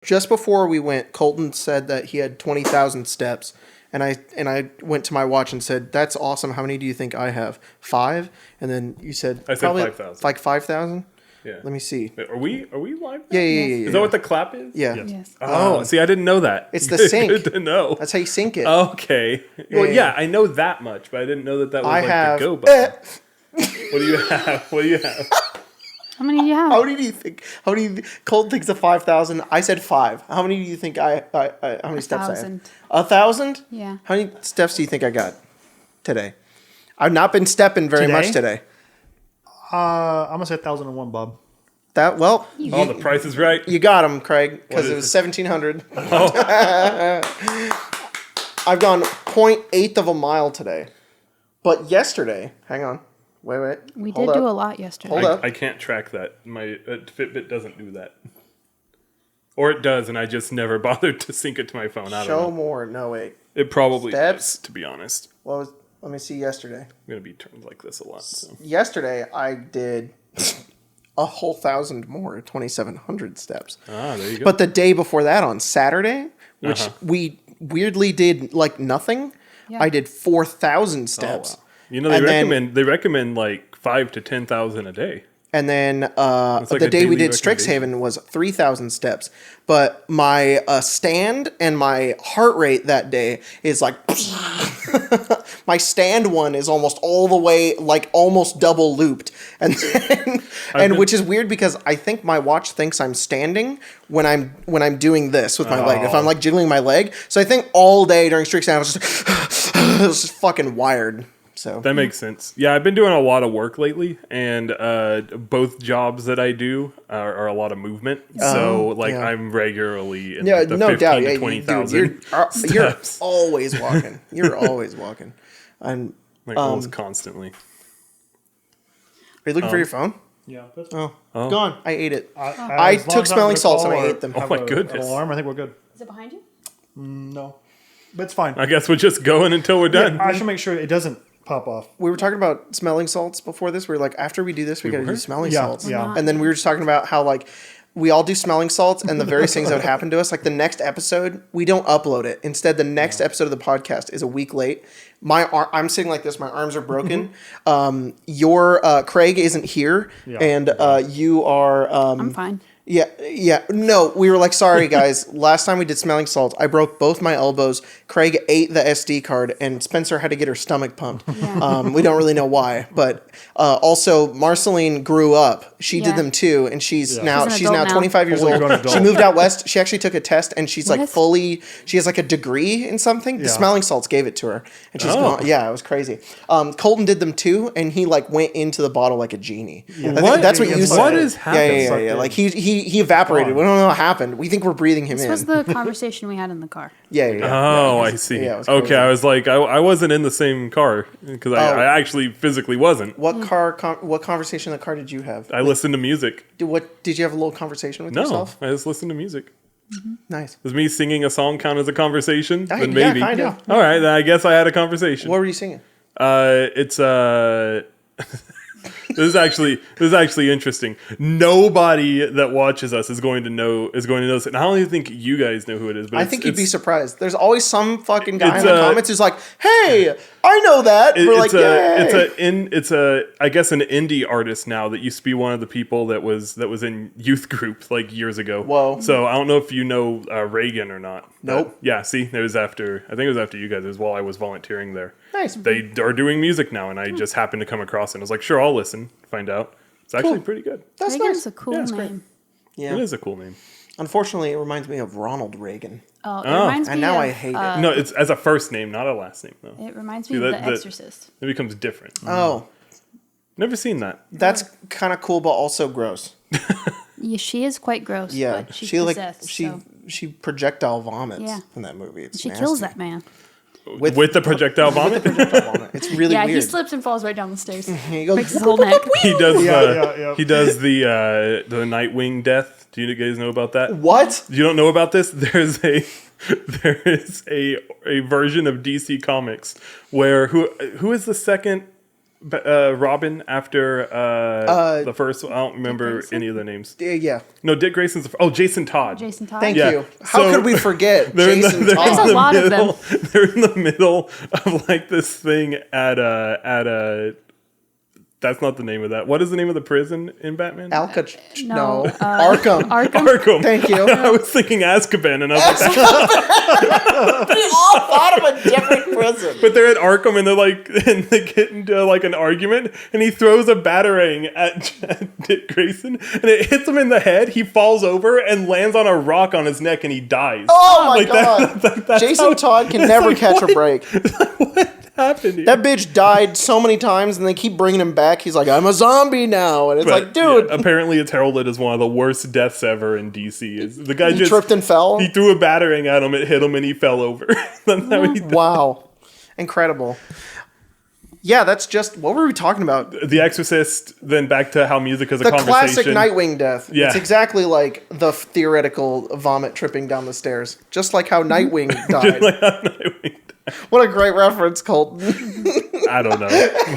just before we went, Colton said that he had 20,000 steps. And I went to my watch and said, "That's awesome. How many do you think I have? 5?" And then you said, "I said 5,000." Like 5,000? Yeah. Let me see. Are we live? Yeah. Is that what the clap is? Yeah. Yes. Oh, see, I didn't know that. It's the sync. Good to know. That's how you sync it. Okay. Well, yeah, I know that much, but I didn't know that was the go button. What do you have? How many do you have? How many do you think? Colton thinks of 5,000. I said 5. How many do you think how many steps 1,000. I have? 1,000? Yeah. How many steps do you think I got today? I've not been stepping very much today. I'm going to say 1,001, Bob. The price is right. You got him, Craig, because it was 1,700. Oh. I've gone 0.8 of a mile today. But yesterday, hang on. Wait. We did do a lot yesterday. Hold up. I can't track that. My Fitbit doesn't do that. Or it does, and I just never bothered to sync it to my phone. I don't know. Show more. No, wait. It probably Steps? does, to be honest. Let me see yesterday. I'm going to be turned like this a lot. So. Yesterday, I did a whole 1,000 more, 2,700 steps. Ah, there you go. But the day before that, on Saturday, which we weirdly did like nothing, Yeah. I did 4,000 steps. Oh, wow. You know, they recommend like 5,000 to 10,000 a day. And then like the a day we daily did Strixhaven was 3,000 steps. But my stand and my heart rate that day is like... my stand one is almost all the way, like almost double looped. And then, which is weird because I think my watch thinks I'm standing when I'm doing this with my leg. If I'm like jiggling my leg. So I think all day during Strixhaven I was just, it was just fucking wired. So that makes sense. Yeah, I've been doing a lot of work lately, and both jobs that I do are a lot of movement. So, I'm regularly in the 15,000 to 20,000 you're always walking. You're always walking. And almost constantly. Are you looking for your phone? Yeah. Gone. I ate it. I took smelling salts and I ate them. Oh my goodness. An alarm. I think we're good. Is it behind you? No. But it's fine. I guess we're just going until we're done. Yeah, I should make sure it doesn't pop off. We were talking about smelling salts before this. We were like, after we do this, we got to do smelling salts. Yeah. And then we were just talking about how like we all do smelling salts and the various things that would happen to us. Like the next episode, we don't upload it. Instead, the next episode of the podcast is a week late. I'm sitting like this. My arms are broken. Your Craig isn't here, and you are. I'm fine. Yeah. No, we were like, sorry guys. Last time we did smelling salts, I broke both my elbows. Craig ate the SD card, and Spencer had to get her stomach pumped. Yeah. We don't really know why, but also Marceline grew up. She did them too, and she's now 25 years old. She moved out west. She actually took a test, and she's like fully. She has like a degree in something. The smelling salts gave it to her, and she's gone. Yeah, it was crazy. Colton did them too, and he like went into the bottle like a genie. Yeah. That's what you said. What is happening? Yeah. Like he evaporated. We don't know what happened. We think we're breathing him in. This was the conversation we had in the car. Yeah. Oh, I see. Yeah, okay, I was like, I wasn't in the same car because I actually physically wasn't. What conversation in the car did you have? I listened to music. Did you have a little conversation with yourself? No, I just listened to music. Mm-hmm. Nice. Does me singing a song count as a conversation? Then maybe. Yeah, kind of. All right, then I guess I had a conversation. What were you singing? It's This is actually interesting. Nobody that watches us is going to know this. And I don't even think you guys know who it is. But I think you'd be surprised. There's always some fucking guy in the comments who's like, "Hey, I know that." It's I guess an indie artist now that used to be one of the people that was in youth group like years ago. Whoa. So I don't know if you know Reagan or not. Nope. Yeah. See, it was after. I think it was after you guys. It was while I was volunteering there. Nice. They are doing music now, and I just happened to come across it. And I was like, sure, I'll listen, find out. It's actually pretty good. That's Reagan's nice. a cool name. Yeah. It is a cool name. Unfortunately, it reminds me of Ronald Reagan. Oh, it reminds me and now of, I hate it. No, it's as a first name, not a last name, though. It reminds me of The Exorcist. It becomes different. Oh. Never seen that. That's kind of cool, but also gross. Yeah, she is quite gross. Yeah. But she's she possessed, she projectile vomits in that movie. It's she nasty. kills that man. With the projectile vomit? With the projectile vomit. It's really weird. Yeah, he slips and falls right down the stairs. He goes, breaks his whole neck. He does he does the Nightwing death. Do you guys know about that? What? You don't know about this? There is a version of DC Comics where who is the second Robin after the first. I don't remember any of the names. Yeah. No, Dick Grayson's. Jason Todd. Jason Todd. Thank Yeah. you. How could we forget Jason Todd? There's a lot of them. They're in the middle of like this thing at a. That's not the name of that. What is the name of the prison in Batman? Arkham. Arkham. Thank you. I was thinking Azkaban, and I was like, We all thought of a different prison. but they're at Arkham, and and they get into like an argument, and he throws a batarang at Dick Grayson, and it hits him in the head. He falls over and lands on a rock on his neck, and he dies. Oh my Like god! that's Jason Todd can never catch a break. What happened here? That bitch died so many times, and they keep bringing him back. He's like, I'm a zombie now, and it's But, like, dude, yeah, apparently it's heralded as one of the worst deaths ever in DC. The guy he just tripped and fell. He threw a batarang at him, it hit him, and he fell over. That's how he died. Wow, incredible. Yeah, that's just what were we talking about? The Exorcist, then back to how music is a The conversation. classic Nightwing death. Yeah. It's exactly like the theoretical vomit tripping down the stairs, just like how Nightwing died. Like how Nightwing died. What a great reference, Colton. I don't know.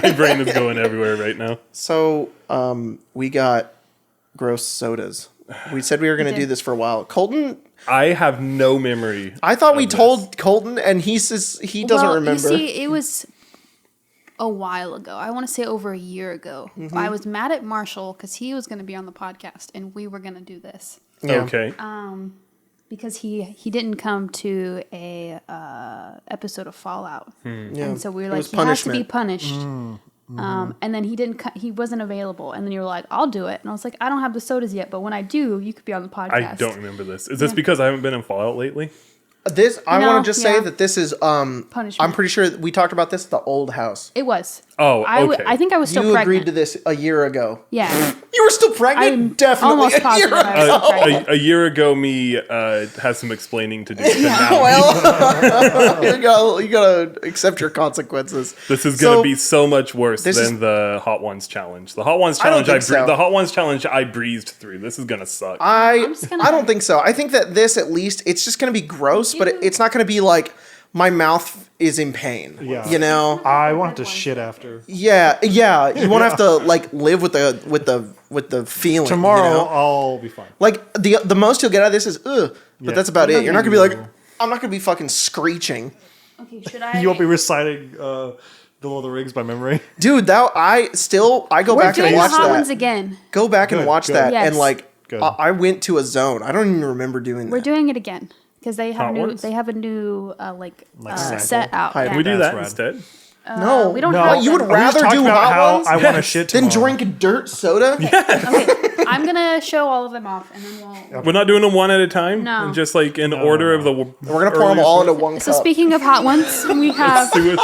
My brain is going everywhere right now. So, we got gross sodas. We said we were going to do this for a while. Colton, I have no memory. I thought we of this. told Colton, and he says he doesn't remember. You see, it was a while ago. I want to say over a year ago. Mm-hmm. I was mad at Marshall because he was going to be on the podcast, and we were going to do this. Yeah. Okay. Because he didn't come to a episode of Fallout, Yeah. and so we were It like, was he has to be punishment. punished. And then he didn't. He wasn't available, and then you were like, "I'll do it," and I was like, "I don't have the sodas yet, but when I do, you could be on the podcast." I don't remember this. Is this because I haven't been in Fallout lately? I No, want to just say yeah. that this is Punishment. I'm pretty sure we talked about this at the old house. It was. Oh, okay. I think I was still You pregnant. agreed to this a year ago. Yeah, You were still pregnant? I'm Definitely almost a year positive I was ago. still pregnant. A year ago, me has some explaining to do. to now. Well, you gotta accept your consequences. This is going to So, be so much worse this than is- the Hot Ones challenge. The Hot Ones I don't challenge, think so. the Hot Ones challenge, I breezed through. This is going to suck. I just gonna- don't think so. I think that this, at least, it's just going to be gross, but it's not going to be like my mouth is in pain. Yeah. You know? I won't have to shit after. Yeah. You won't have to like live with the feeling. Tomorrow, you know? I'll be fine. Like the most you'll get out of this is ugh, but Yeah. that's about I'm it. not You're not gonna gonna be do- like, I'm not gonna be fucking screeching, Okay, should I? You won't be reciting The Lord of the Rings by memory. dude. I go We're back doing and the watch hot that. ones again. Go back and Good, watch good. that, Yes. and like Good. I went to a zone. I don't even remember doing We're that. doing it again because they have Hot a new. ones? They have a new sample? set out. Hi, Yeah. Can we do That's that rad. instead? No, we don't No, have you would them. we just rather talked do about hot how ones I want to shit than tomorrow. drink dirt soda. Okay, I'm gonna show all of them off, and then we'll. We're not doing them one at a time? No. And just like in order of the. We're gonna pour them all into one So cup. speaking of hot ones, we have. We should.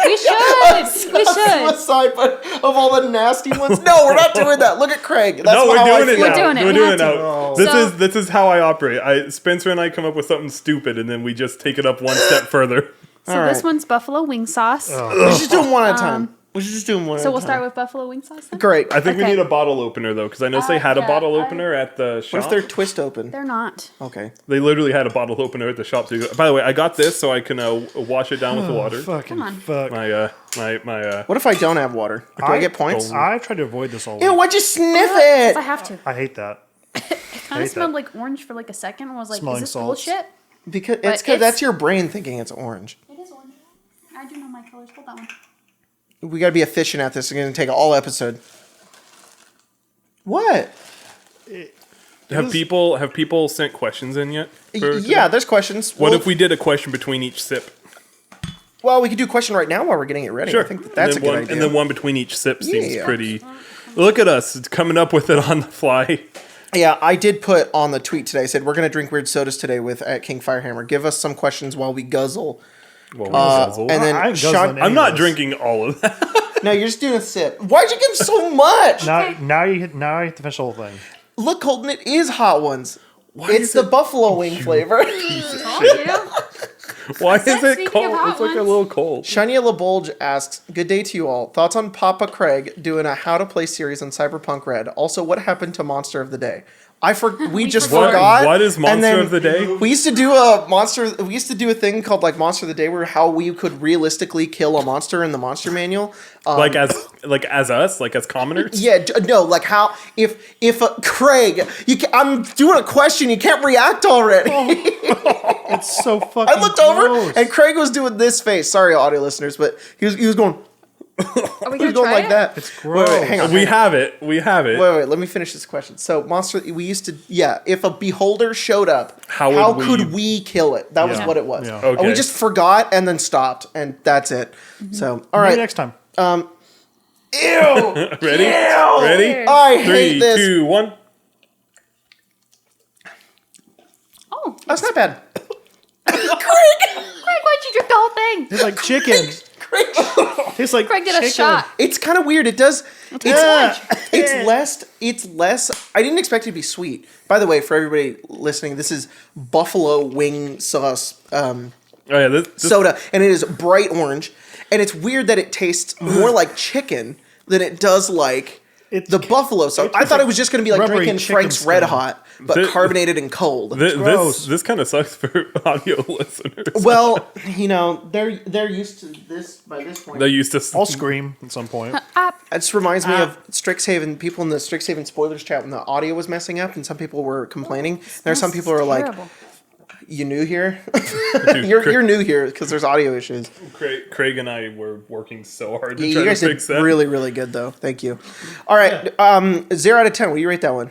We should. Suicide, but of all the nasty ones. No, we're not doing that. Look at Craig. That's No, we're how I doing it feel. now. doing it. We're We doing have it to. now. So- This is how I operate. Spencer and I come up with something stupid, and then we just take it up one step further. So All this right. one's buffalo wing sauce. We should just do them one at a time. We should just do them one So at we'll a start time. with buffalo wing sauce then? Great. I think we Okay. need a bottle opener though, because I know they had a yeah, bottle opener at the What shop. if they're twist open? They're not. Okay. They literally had a bottle opener at the shop too. By the way, I got this so I can wash it down with the water. Fucking Come on. fuck. My What if I don't have water? Do I get points? I tried to avoid this all Ew, week. why'd you sniff If I it? have to. I hate that. It kind hate of smelled that. like orange for like a second. I was like, Smelling is this salts. bullshit? Because But it's because it's- that's your brain thinking it's orange. It is orange. I do know my colors. Hold that one. We gotta be efficient at this. It's gonna take all episode. What? have people sent questions in yet? for today? Yeah, there's questions. What Well, if we did a question between each sip? Well, we could do a question right now while we're getting it ready. Sure. I think that's a and then good one, idea. And then one between each sip seems Yeah. pretty. Look at us, it's coming up with it on the fly. Yeah, I did put on the tweet today. I said we're gonna drink weird sodas today with at King Firehammer. Give us some questions while we guzzle. Well, And then I ain't Sean, guzzling I'm not anyways. drinking all of that. no, you're just doing a sip. Why'd you give so much? Now you hit the finish the whole thing. Look, Colton, it is hot ones. Why It's is the it- buffalo wing flavor. Told you. Why said is it speaking cold? of hot It's like a ones. little cold. Shania LaBulge asks, "Good day to you all. Thoughts on Papa Craig doing a How to Play series on Cyberpunk Red? Also, what happened to Monster of the Day? We just forgot. forgot. What is and Monster then of the Day? We used to do a thing called like Monster of the Day, where how we could realistically kill a monster in the monster manual. Like as us, like as commoners? Yeah, no, like how if Craig, I'm doing a question, you can't react already. It's so fucking I looked over gross. and Craig was doing this face. Sorry, audio listeners, but he was going. Are we He gonna was going try like it? that. It's Wait, hang on. We have it. Wait, let me finish this question. So, we used to, if a beholder showed up, How would could we kill it? That was Yeah. what it was. Yeah. And we Okay. just forgot and then stopped, and that's it. So, all Maybe right. next time. Ew! Ready? Ew! Ready? I hate 3, this. 2, 1. Oh, That's not bad. Craig, why'd you drink the whole thing? It's like chicken. Craig. Tastes like Craig did a chicken. shot. It's kind of weird. It does. Yeah. It's less. I didn't expect it to be sweet. By the way, for everybody listening, this is buffalo wing sauce Oh yeah, this soda, and it is bright orange. And it's weird that it tastes more like chicken than it does like the buffalo sauce. I thought it was just going to be like rubbery drinking chicken Frank's Red skin. Hot, but The- carbonated and cold. gross. this kind of sucks for audio listeners. Well, they're used to this by this point. They used to. I'll scream at some point. Ah, It just reminds me of Strixhaven. People in the Strixhaven spoilers chat when the audio was messing up, and some people were complaining. There are some people who are like, terrible. "You new here? Dude, you're new here because there's audio issues." Craig and I were working so hard to You try to guys did fix that. really, really good though. Thank you. All right, 0 out of 10. What do you rate that one?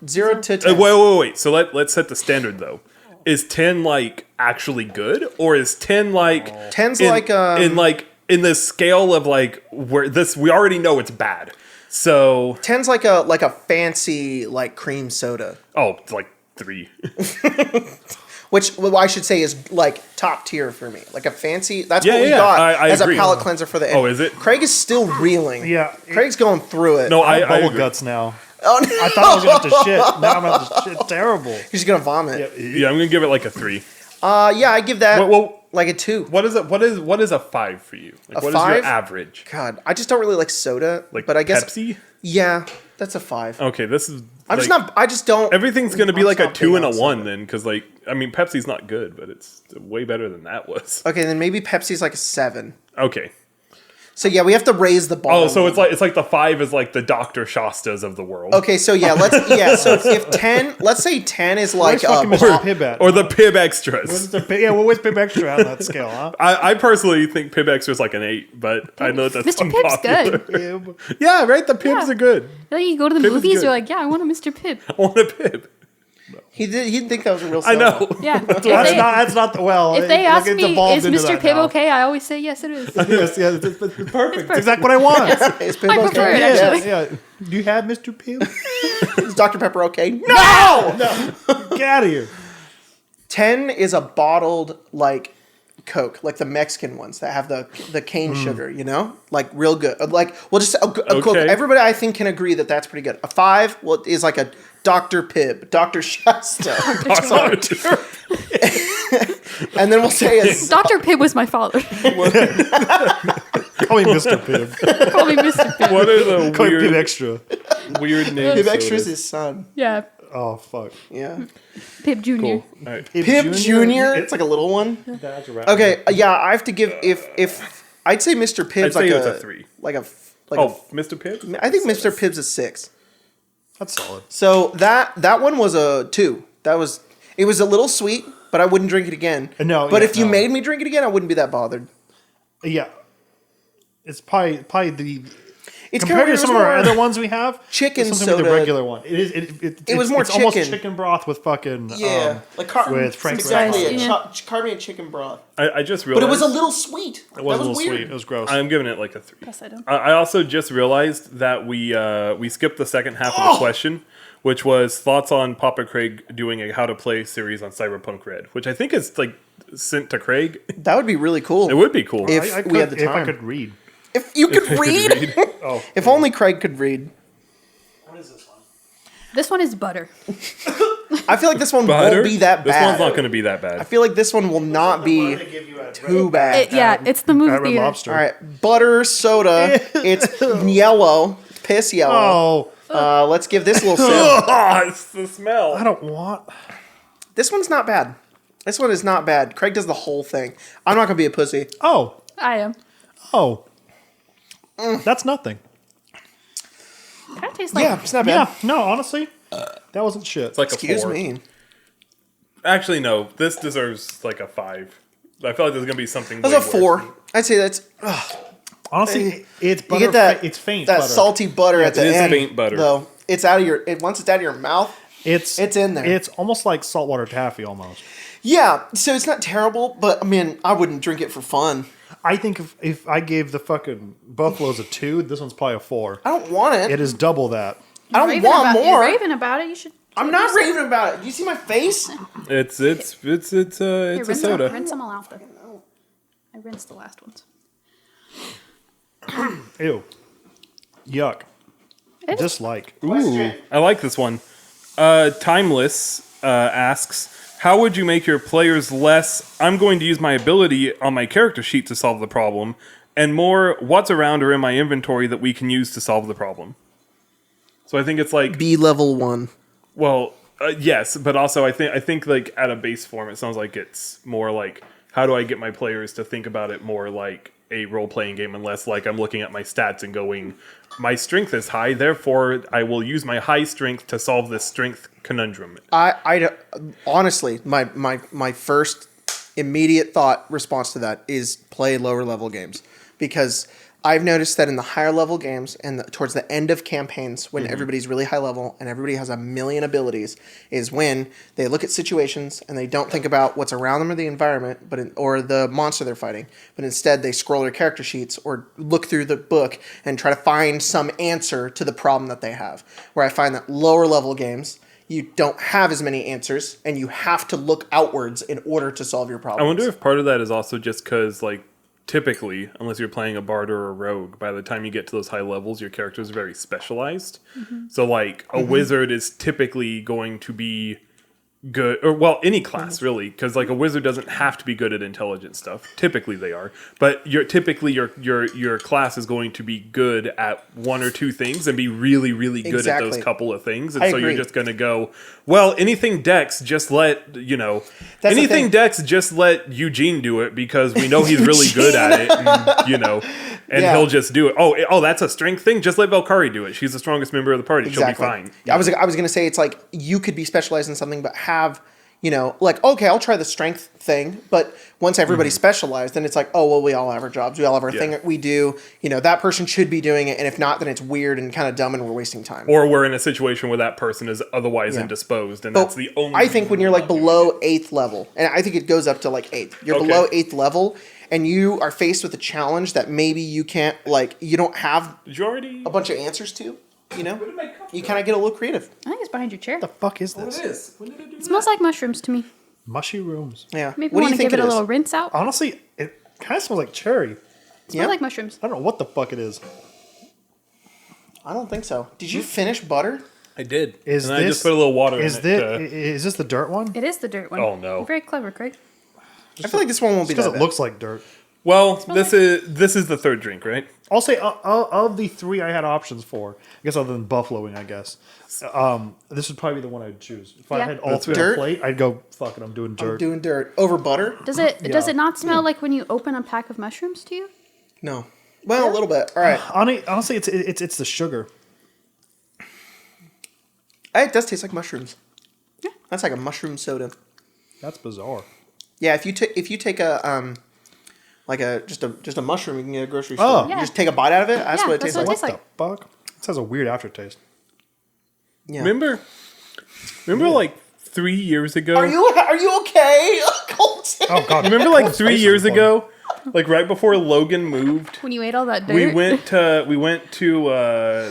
0 to 10. Wait. So let's set the standard though. Is 10 like actually good, or is 10 like 10's in, like in the scale of like where this we already know it's bad. So 10's like a fancy like cream soda, it's like 3. which I should say is like top tier for me. Like a fancy. That's Yeah, what we yeah, got I as agree. a palate cleanser for the end. Oh, is it? Craig is still reeling. Yeah. Craig's going through it. No, I I have bubble agree. guts now. Oh, no. I thought I was gonna have to shit. Now I'm gonna have to shit. Terrible. He's gonna vomit. Yeah, I'm gonna give it like a 3. Yeah, I give that Well, like a 2. what is it? What is a 5 for you? Like, A what is 5? your average? God, I just don't really like soda. Like but I guess Pepsi? yeah, that's a 5. Okay, this is. I'm like, just not. I just don't. Everything's gonna be I'm like just a not 2 big and a on 1 soda. then, because like I mean Pepsi's not good, but it's way better than that was. Okay, then maybe Pepsi's like a 7. Okay. So yeah, we have to raise the bar. Oh, so it's like the 5 is like the Dr. Shastas of the world. Okay, so yeah, so if 10, let's say 10 is like Where's fucking Mr. Pibb at? Or the Pib Extras. Where's Pibb Extra on that scale, huh? I personally think Pib Extra is like an 8, but I know that's Mr. Pibb's unpopular. good. Yeah, right. The Pibs Yeah. are good. Like you go to the Pip is movies, good. you're like, yeah, I want a Mr. Pibb. I want a Pib. he didn't think that was a real. I soda. know. Yeah. That's not the well. If they ask it's me, evolved is into Mr. that Pibb now. okay? I always say, yes, it is. Yes, yeah, it's perfect. perfect. It's exactly what I want. Is Pib I okay? prefer it, Yeah. actually. Yeah. Do you have Mr. Pibb? Is Dr Pepper okay? No. Get out of here. 10 is a bottled like Coke, like the Mexican ones that have the cane sugar, you know, like real good. Like we'll just a Coke. Okay. Everybody I think can agree that that's pretty good. A 5, well, is like a Dr Pibb, Dr Shasta, and then we'll say a Dr. Pibb was my father. Call me Mr. Pibb. Call me Mr. Pibb. What are the Call me Pibb weird Extra. names? Pibb Extra's sodas? his son. Yeah, Oh, fuck. Yeah, Pibb Jr. Cool. All right. Pibb Jr. It's like a little one. That's a wrap. Okay, yeah, I have to give if I'd say Mr. I'd Pibb's say like it's a 3. like a Oh, Mr. Pibb? I think Mr. Pibb's a 6. That's solid. So that one was a 2. It was a little sweet, but I wouldn't drink it again. No, but yeah, if you no. made me drink it again, I wouldn't be that bothered. Yeah. It's probably the... It's Compared kinda- to some of our other ones we have, chicken it's something with soda. the regular one. It was more it's almost chicken. chicken broth with fucking like with Frank's exactly Red Hot. Yeah. carbonated chicken broth. I just But realized. it was a little sweet. It was that a was little weird. sweet. It was gross. I'm giving it like a 3. Yes, I do. I also just realized that we skipped the second half of the question, which was thoughts on Papa Craig doing a how to play series on Cyberpunk Red, which I think is like sent to Craig. That would be really cool. It would be cool. If I could, we had the if I time. could read. If you could read. Oh, If only Craig could read. what is this one? This one is butter. I feel like this one Butter? won't be that This bad. one's not going to be that I bad. feel like this one will not be too bad. Yeah, it's the movie Red theater. Lobster. All right, butter soda. It's yellow, piss yellow. Oh, Let's give this a little sip. It's the smell. I don't want. This one's not bad. This one is not bad. Craig does the whole thing. I'm not gonna be a pussy. Oh, I am. oh. That's nothing. Kind of tastes like. Yeah, it's not bad. Yeah, no, honestly, that wasn't shit. It's like Excuse a 4. me. Actually, no. This deserves like a 5. I feel like there's gonna be something. That's way a worse. 4. I'd say that's. Honestly, it's You butter. get that. It's faint That butter. salty butter at the it is end. faint butter. Though it's out of your. Once it's out of your mouth. It's in there. It's almost like saltwater taffy, almost. Yeah, so it's not terrible, but I mean, I wouldn't drink it for fun. I think if I gave the fucking Buffaloes a 2, this one's probably a 4. I don't want it. It is double that. I don't Raving want about, more. You're raving about it. You should. I'm not raving about it. Do you see my face? It's Here, a rinse soda. Them, rinse them all out though. I rinsed the last ones. Ew. Yuck. It's- Dislike. Ooh, I like this one. Timeless asks, how would you make your players less, I'm going to use my ability on my character sheet to solve the problem, and more, what's around or in my inventory that we can use to solve the problem? So I think it's like, B level 1. well, yes, but also I think like at a base form, it sounds like it's more like, how do I get my players to think about it more like a role-playing game and less like I'm looking at my stats and going, my strength is high, therefore I will use my high strength to solve this strength conundrum. I honestly, my first immediate thought response to that is play lower level games, because I've noticed that in the higher level games and towards the end of campaigns, when everybody's really high level and everybody has a million abilities, is when they look at situations and they don't think about what's around them or the environment, or the monster they're fighting, but instead they scroll their character sheets or look through the book and try to find some answer to the problem that they have. Where I find that lower level games, you don't have as many answers and you have to look outwards in order to solve your problems. I wonder if part of that is also just because, like, typically, unless you're playing a bard or a rogue, by the time you get to those high levels, your character is very specialized. So, like, a wizard is typically going to be good, or, well, any class, really, because, like, a wizard doesn't have to be good at intelligent stuff. Typically, they are. But your class is going to be good at one or two things and be really, really good at those Exactly. couple of things. And I so agree. you're just going to go, well, anything Dex, just let, you know, That's the anything thing. Dex, just let Eugene do it because we know he's really good at it, and, you know, and Yeah. he'll just do it. Oh, that's a strength thing? Just let Valkyrie do it. She's the strongest member of the party. She'll be fine. I was gonna say it's like you could be specialized in something, but have, you know, like, okay, I'll try the strength thing, but once everybody's specialized, then it's like, oh well, we all have our jobs, we all have our thing that we do. You know, that person should be doing it, and if not, then it's weird and kind of dumb, and we're wasting time. Or we're in a situation where that person is otherwise Yeah. indisposed, and But that's the only. I think when you're like below 8th level, and I think it goes up to like 8th, you're Okay. below 8th level, and you are faced with a challenge that maybe you can't, like, you don't have Did you already? a bunch of answers to, you know, Where did my cup you go? kind of get a little creative. I think it's behind your chair. What the fuck is What this? is? When did I do It smells like mushrooms to me. Mushy rooms. Yeah. Maybe What do want you to think give it a is? little rinse out. Honestly, it kind of smells like cherry. Yeah. I like mushrooms. I don't know what the fuck it is. I don't think so. Did you finish butter? I did. Is and this, I just put a little water is in this, it. Is this the dirt one? It is the dirt one. Oh, no. Very clever, Craig. I feel like this one won't be Because that it bad. looks like dirt. Well, this is the third drink, right? I'll say of the 3 I had options for, I guess other than buffaloing, I guess. This would probably be the one I'd choose. If I Yeah. had all 3 on Dirt? a plate, I'd go, fuck it, I'm doing dirt. I'm doing dirt over butter? Does it not Hmm. smell like when you open a pack of mushrooms to you? No. Well, a little bit. All right. Honestly, it's the sugar. It does taste like mushrooms. Yeah. That's like a mushroom soda. That's bizarre. Yeah, if you take a like just a mushroom you can get at a grocery store. Oh. You Yeah. just take a bite out of it. That's Yeah, what it that's tastes what like. it What tastes the like. fuck? This has a weird aftertaste. Yeah. Remember like 3 years ago? Are you okay? Colton? Oh god. Remember like Cold 3 spice years is fun. ago? Like right before Logan moved? When you ate all that dirt? We went to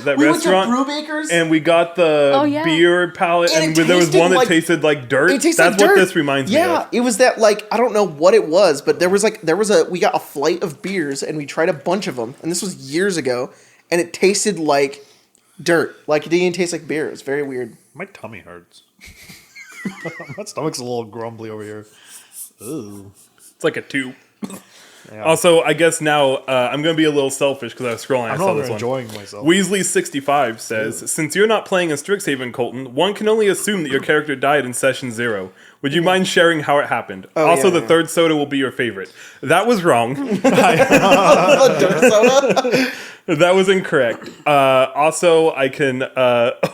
that We restaurant went to Brewbaker's. and we got the Oh, yeah. beer palette And and it there was tasted one that like- tasted like dirt. It tastes That's like what dirt. this reminds me Yeah, of. it was that, like, I don't know what it was, but we got a flight of beers and we tried a bunch of them, and this was years ago, and it tasted like dirt. Like, it didn't even taste like beer. It was very weird. My tummy hurts. My stomach's a little grumbly over here. Ooh. It's like a 2. Yeah. Also, I guess now I'm going to be a little selfish because I was scrolling. I I'm saw not this one. enjoying myself. Weasley65 says, since you're not playing in Strixhaven, Colton, one can only assume that your character died in session 0. Would you mind sharing how it happened? Also, the third soda will be your favorite. That was wrong. The dirt soda. That was incorrect. Also, I can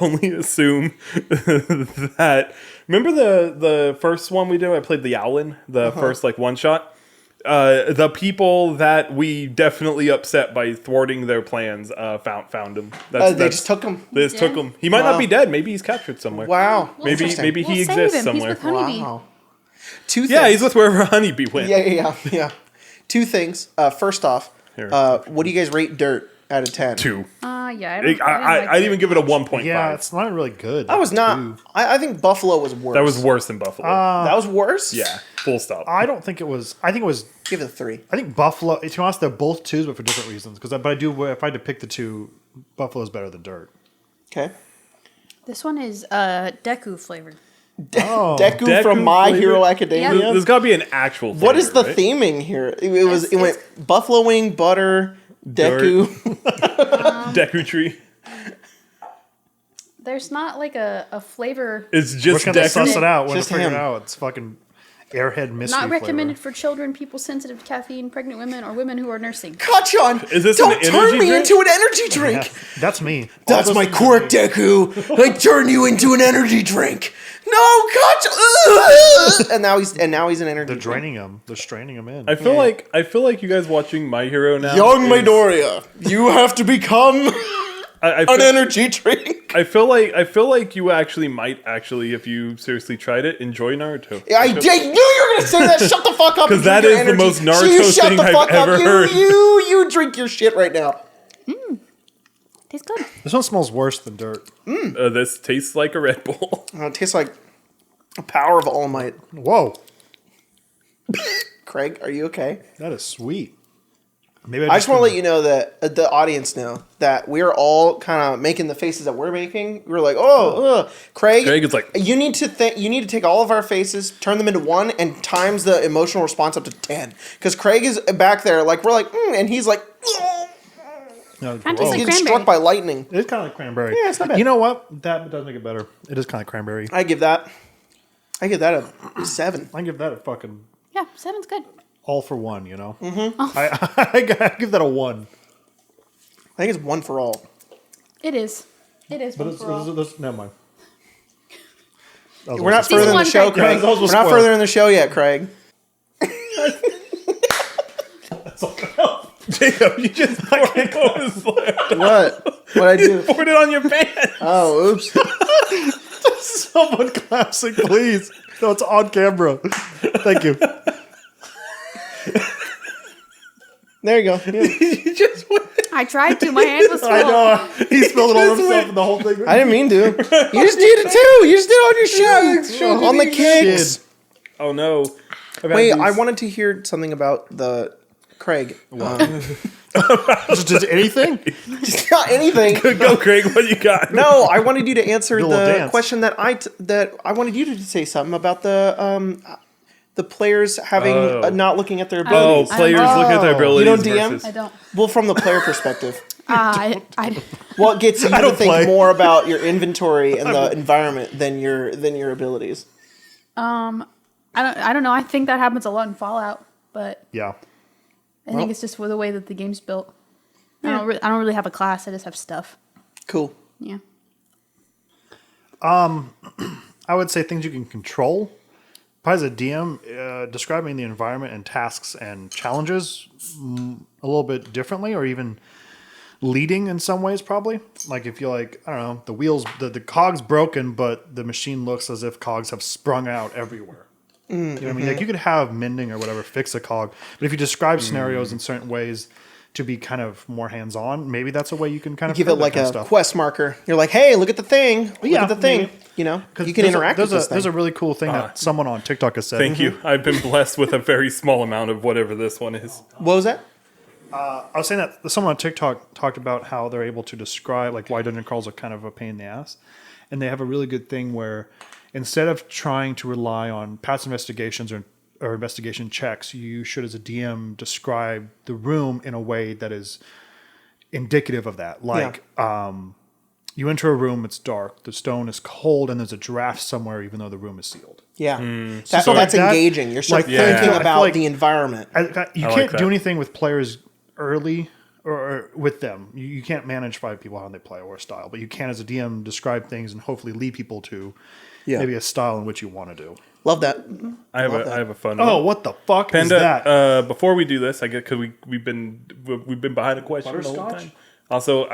only assume that... Remember the first one we did? I played the Owlin, the first one-shot. The people that we definitely upset by thwarting their plans found him. They just took him. They just took him. He might not be dead. Maybe he's captured somewhere. Wow. Maybe We'll he save exists him. somewhere. He's with Honeybee. Wow. Two things. Yeah, he's with wherever Honeybee went. Yeah. Two things. First off, Here. what do you guys rate Dirt out of 10? 2. Yeah, I'd even give it a 1.5. Yeah, it's not really good. That was not. I think Buffalo was worse. That was worse than Buffalo. That was worse? yeah, full stop. I don't think it was. I think it was. Give it a 3. I think Buffalo. To be honest, they're both 2s, but for different reasons. But I do. If I had to pick the 2, Buffalo's better than Dirt. Okay. This one is Deku flavored. Oh, Deku from My flavor? Hero Academia. Yeah. There's got to be an actual flavor, What is the right? theming here? It went buffalo wing, butter, Deku. Deku tree. There's not like a flavor. It's we're just gonna suss Deku. it out. We're gonna Just figure him. it out. It's fucking Airhead mystery. Not recommended flavor. for children, people sensitive to caffeine, pregnant women, or women who are nursing. Kachan, Is this don't an turn energy me drink? into an energy drink. Yeah, that's me. All That's those my things quirk, are me. Deku. I turn you into an energy drink. No, Kachan. and now he's an energy They're drink. draining him. They're straining him in. I feel like you guys watching My Hero now. Young is- Midoriya, you have to become I an feel, energy drink. I feel like you might actually, if you seriously tried it, enjoy Naruto. I knew you were gonna say that. Shut the fuck up. 'Cause and that drink your is the energy. most Naruto So you shut thing the I've fuck ever up. heard. You drink your shit right now. Tastes good. This one smells worse than Dirt. This tastes like a Red Bull. It tastes like the power of All Might. Whoa, Craig, are you okay? that is sweet. Maybe I just want to let you know that the audience know that we're all kind of making the faces that we're making. We're like, Craig. Craig is like- you need to you need to take all of our faces, turn them into 1, and times the emotional response up to 10. Because Craig is back there, like we're like, and he's like, No, Kinda tastes he's like getting cranberry. struck by lightning. It is kind of like cranberry. Yeah, it's not bad. You know what? That does make it better. It is kind of cranberry. I give that a 7. I give that a fucking Yeah, 7's good. all for one. You know. Mm-hmm. I give that a 1. I think it's 1 for all. It is. It is. But one for all. never mind. That was We're not awesome. further in the one, show, Craig. Craig. Yeah, those We're were not spoiled. further in the show yet, Craig. Jacob, you just poured it on his lip. What? What'd I do? Poured it on your pants. Oh, oops. Someone classic, please. No, it's on camera. Thank you. There you go. Yeah. You just went. I tried to. My hand was full. I know. He spilled it all himself and the whole thing. I didn't mean to. You just did it too. You just did it on your shoe. On the kicks. Shit. Oh no. Wait, I wanted to hear something about the Craig. Just anything? Just not anything. Go, Craig. What you got? No, I wanted you to answer Do a little the dance. question that I wanted you to say something about the players having not looking at their Oh, abilities. players looking at their abilities. You don't DM? versus- I don't. Well, from the player perspective, I what gets you to don't think play. more about your inventory and the environment than your abilities? I don't know. I think that happens a lot in Fallout, but Yeah. I think it's just for the way that the game's built. I don't really have a class. I just have stuff. Cool. Yeah. I would say things you can control. Probably as a DM, describing the environment and tasks and challenges a little bit differently, or even leading in some ways, probably. Like if you like, I don't know, the wheels, the cog's broken, but the machine looks as if cogs have sprung out everywhere. You know what I mean? Like you could have mending or whatever fix a cog, but if you describe scenarios in certain ways to be kind of more hands-on, maybe that's a way you can kind of Give frame it that like kind a of stuff. quest marker. You're like, hey, look at the thing. Look Yeah, at the thing. maybe. You know, 'Cause you can there's interact with this There's a thing. really cool thing that someone on TikTok has said. Thank you. I've been blessed with a very small amount of whatever this one is. What was that? I was saying that someone on TikTok talked about how they're able to describe like why dungeon crawls are kind of a pain in the ass, and they have a really good thing where instead of trying to rely on past investigations or or investigation checks, you should, as a DM, describe the room in a way that is indicative of that. Like, you enter a room, it's dark, the stone is cold, and there's a draft somewhere, even though the room is sealed. Yeah. So That's like that, engaging. You're like, thinking I feel about like the environment. You like can't that. do anything with players early or with them. You can't manage 5 people how they play or a style, but you can, as a DM, describe things and hopefully lead people to maybe a style in which you want to do. Love that. I have a fun Oh, one. what the fuck Panda, is that? before we do this, I get because we've been behind a question the whole Butterscotch? time. Also,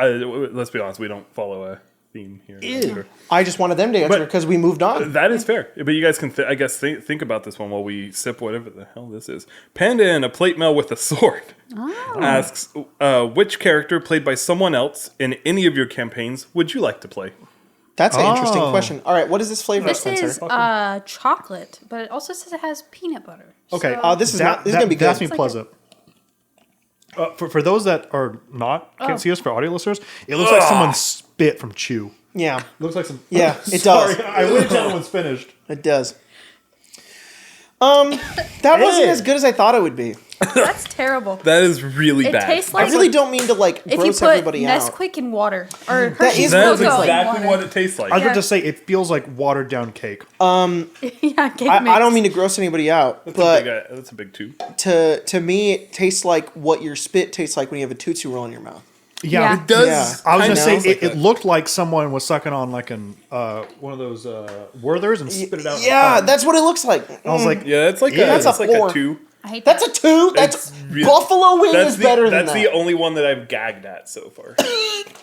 let's be honest, we don't follow a theme here. Ew. I just wanted them to answer because we moved on. That is fair, but you guys can, I guess, think about this one while we sip whatever the hell this is. Panda in a plate mail with a sword asks, which character played by someone else in any of your campaigns would you like to play? That's an interesting question. All right, what is this flavor, This Spencer? is chocolate, but it also says it has peanut butter. Okay, So- this is going to be That's good. me pleasant. For those that are can't see us, for audio listeners, it looks like someone spit from Chew. Yeah, Looks like some. Yeah, it Sorry, does. I wish that one's finished. it does. That wasn't as good as I thought it would be. That's terrible. That is really It bad. tastes I like really don't mean to like if you gross put everybody out. Nesquik in water or That Hershey's is That is cocoa in exactly water. what it tastes like. I was about Yeah. to say it feels like watered down cake. Yeah, cake I mix. don't mean to gross anybody out, but That's a big two. to me, it tastes like what your spit tastes like when you have a Tootsie Roll in your mouth. Yeah. It does. Yeah. I was kinda gonna say sounds like it that. looked like someone was sucking on like an one of those Werthers and spit it out. Yeah, that's what it looks like. I was like, Yeah, it's like That's that's a like four. a 2. I hate That's that. a 2. That's It's real- Buffalo Wing is better than That's that. the only one that I've gagged at so far.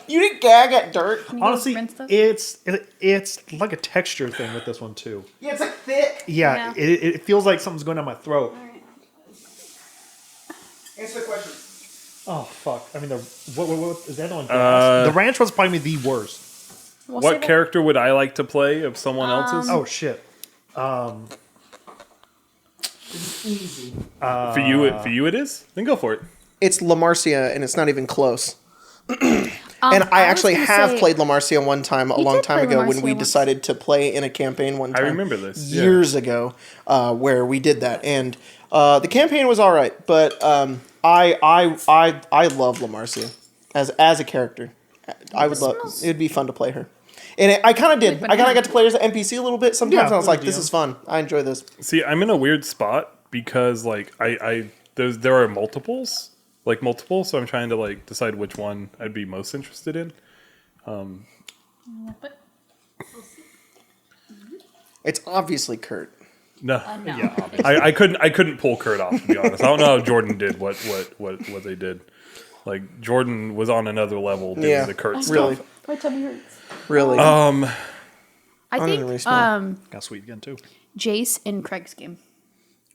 You didn't gag at dirt. Can you go honestly, rinse stuff? it's like a texture thing with this one too. Yeah, it's like thick. Yeah, Yeah. it feels like something's going down my throat. Answer the question. Oh fuck! I mean, what is that on? The ranch was probably the worst. We'll What save it. character would I like to play of someone else's? Oh shit! Easy. For you it is. Then go for it. It's La Marcia, and it's not even close. And I actually gonna have say- played La Marcia one time, a long did time play La ago, when we Marcia once. decided to play in a campaign one I time. remember this, yeah. Years ago, where we did that. And the campaign was all right, but I love La Marcia as a character. I would love. It would be fun to play her. And I kind of did. I kind of got to play her as an NPC a little bit sometimes. Yeah, And I was like, good this idea. is fun. I enjoy this. See, I'm in a weird spot because like there are multiples, so I'm trying to like decide which one I'd be most interested in. It's obviously Kurt. No, No. Yeah, I couldn't pull Kurt off, to be honest. I don't know how Jordan did what they did. Like Jordan was on another level doing Yeah, the Kurt really. stuff. My tummy hurts. Really. I didn't really think smell got sweet again too. Jace in Craig's game.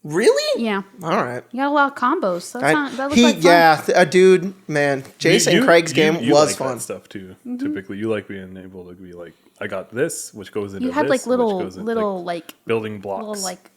Really? Yeah, All right. you got a lot of combos. So that's not, that looks He, like fun. yeah, dude, man. Jason You- Craig's game you was like fun. That stuff too. Typically, you like being able to be like, I got this, which goes into You had this, like which little goes into, little like building blocks. little like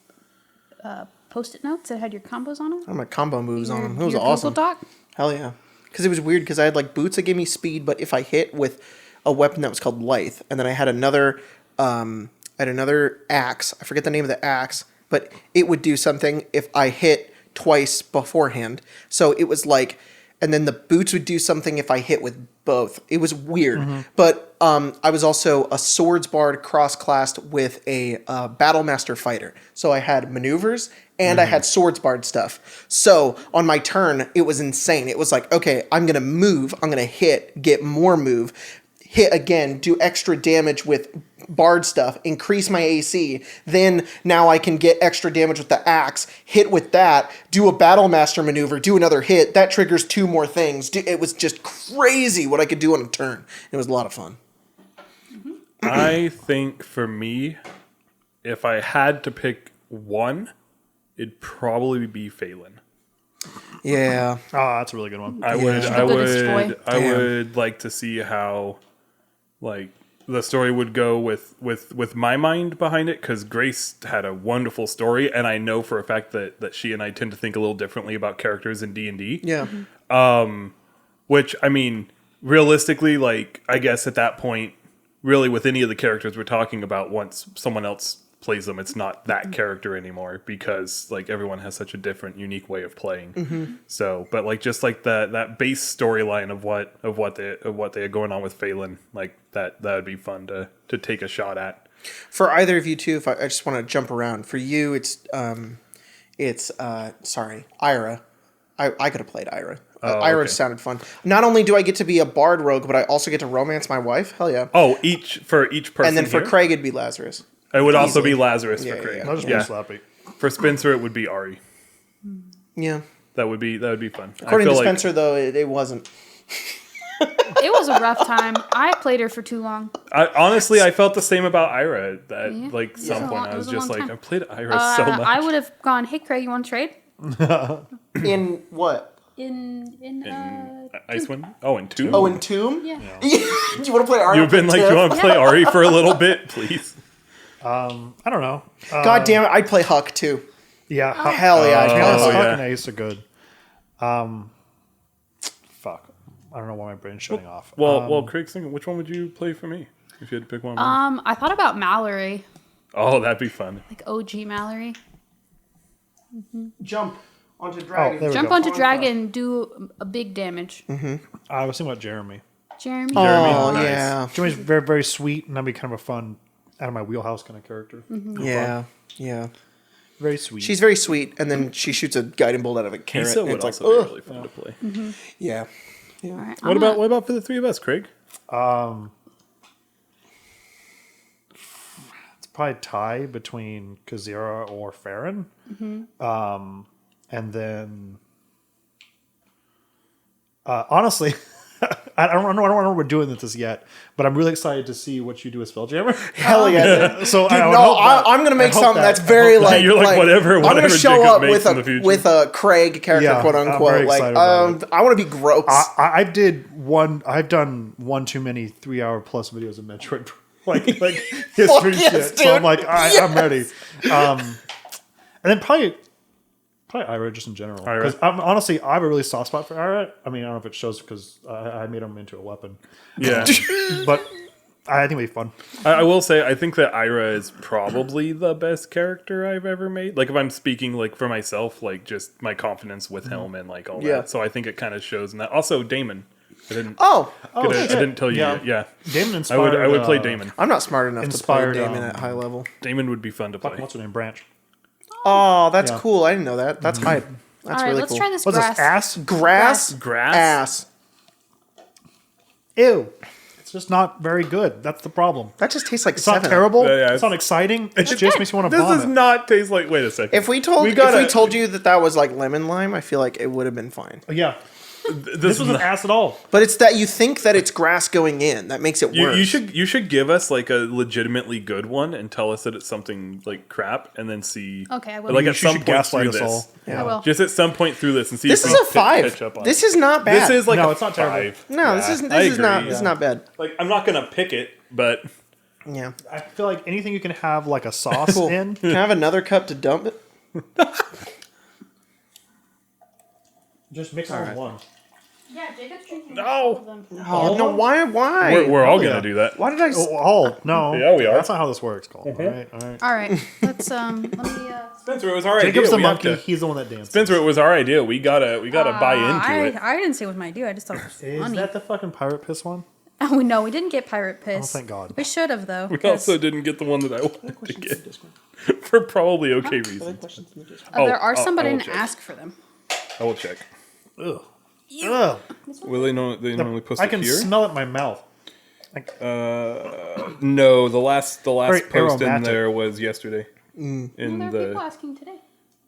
post-it notes that had your combos on them. I had my combo moves on him. It was Your awesome. Google Doc. Hell yeah. Because it was weird because I had like boots that gave me speed, but if I hit with a weapon that was called Lithe, and then I had another axe. I forget the name of the axe, but it would do something if I hit twice beforehand. So it was like, and then the boots would do something if I hit with both. It was weird. But I was also a swords bard cross-classed with a battlemaster fighter. So I had maneuvers and I had swords bard stuff. So on my turn, it was insane. It was like, okay, I'm going to move. I'm going to hit, get more move, hit again, do extra damage with bard stuff, increase my AC. Then now I can get extra damage with the axe, hit with that, do a battle master maneuver, do another hit. That triggers 2 more things. It was just crazy what I could do on a turn. It was a lot of fun. I think for me, if I had to pick one, it'd probably be Phelan. Yeah. Oh, that's a really good one. I The goodest boy. would like to see how like the story would go with my mind behind it, because Grace had a wonderful story, and I know for a fact that she and I tend to think a little differently about characters in D&D. Yeah. Which, I mean, realistically, like, I guess at that point, really with any of the characters we're talking about, once someone else plays them, it's not that character anymore because like everyone has such a different, unique way of playing. So, but like just like that base storyline of what they are going on with Phelan, like that would be fun to take a shot at. For either of you two, if I just want to jump around. For you, it's Ira. I could have played Ira. Ira okay. sounded fun. Not only do I get to be a bard rogue, but I also get to romance my wife. Hell yeah. Oh, for each person. And then for here? Craig, it'd be Lazarus. It would also Easily. be Lazarus Yeah, for Craig. yeah, I'll just Yeah. be slappy. For Spencer, it would be Ari. Yeah. That would be fun. According I to feel Spencer, though, it wasn't. It was a rough time. I played her for too long. honestly, I felt the same about Ira. At Yeah. like some Yeah. point, I It was was a just long like, time. I played Ira so much. I would have gone, hey Craig, you want to trade? In what? In Icewind? Oh, and Tomb? Oh, in Tomb? yeah. Do you want to play Ira? You've been like, Tiff? you want to play Ari for a little bit, please? I don't know. God damn it, I'd play Huck too. Yeah. Hell yeah, I'd play Huck Huck. yeah. and Ace are good. Fuck. I don't know why my brain's shutting off. Well, Craig's thinking, which one would you play for me if you had to pick one? I thought about Mallory, Oh, that'd be fun. like OG Mallory. Jump onto dragon. there we Jump go. onto dragon, do a big damage. I was thinking about Jeremy. Jeremy. Oh, Nice. yeah. Jeremy's very, very sweet, and that'd be kind of a fun, out of my wheelhouse kind of character. Yeah. Yeah. Very sweet. She's very sweet, and then she shoots a guiding bolt out of a carrot. Kisa and would it's like, also be ugh. really fun to play. Yeah. All right, What about for the three of us, Craig? It's probably tie between Kazira or Farron. And then, honestly, I don't know we're doing this yet, but I'm really excited to see what you do as Spelljammer. Hell yeah. So Dude, I would no, hope that- I'm gonna make I hope something that- that's very like You're like, whatever I'm gonna show Jacob up makes with in the future. a Craig character, Yeah, quote I'm unquote. very Like, excited about it. I want to be gross. I've done one too many 3-hour plus videos of Metroid, like history yes, shit. So I'm dude. like, I'm ready. And then probably Ira just in general. Ira. Because honestly, I have a really soft spot for Ira. I mean, I don't know if it shows because I made him into a weapon, Yeah. but I think it'd be fun. I will say, I think that Ira is probably the best character I've ever made. Like, if I'm speaking, like, for myself, like, just my confidence with him and, like, all Yeah. that. So I think it kind of shows in that. Also, Damon. I didn't shit. I didn't tell you Yeah. yet. Yeah. Damon inspired. I would play Damon. I'm not smart enough Inspired, to play Damon at high level. Damon would be fun to play. What's her name? Branch. Oh, that's Yeah. cool. I didn't know that. That's hype. That's All right, really let's cool. try this What's grass. this? Ass? Grass, Grass? ass. Ew. It's just not very good. That's the problem. That just tastes like It's seven. not terrible. Yeah, yeah. It's not exciting. It just makes me want to This vomit. does not taste like. Wait a second. If we told you that was like lemon lime, I feel like it would have been fine. Yeah. this This is wasn't not, ass at all. But it's that you think that it's grass going in that makes it worse. you should give us like a legitimately good one and tell us that it's something like crap and then see. Okay, I will. Like You at some should point gaslight through us this. all. Yeah. I will. Just at some point through this and see. This if is we a 5. catch up on This it. is not bad. This is like No, a it's not terrible. 5. no. Yeah, This I is agree. not. This is not bad. Like I'm not gonna pick it, but Yeah. I feel like anything you can have like a sauce Cool. in. Can I have another cup to dump it? Just mix it in one. Yeah, Jacob's drinking. No. Oh no! Why? we're all yeah. gonna do that. Why did I? No. Yeah, we are. That's not how this works, Cole. All right. All right, let's let me. Spencer, it was our Jacob's idea. the We have monkey. to- He's the one that dances. Spencer, it was our idea. We gotta buy into it. I didn't say it was my idea. I just thought it was Is funny. that the fucking pirate piss one? Oh no, we didn't get pirate piss. Oh, thank God. We should have though. We 'cause, also didn't get the one that I wanted to get for probably okay reasons. there are Oh, some, but I I will didn't check. ask for them. I will check. Ugh. Ugh. Will they know? They normally post I it can here. smell it in my mouth. No, the last Very post in aromatic. there was yesterday. Well, In there are people the asking today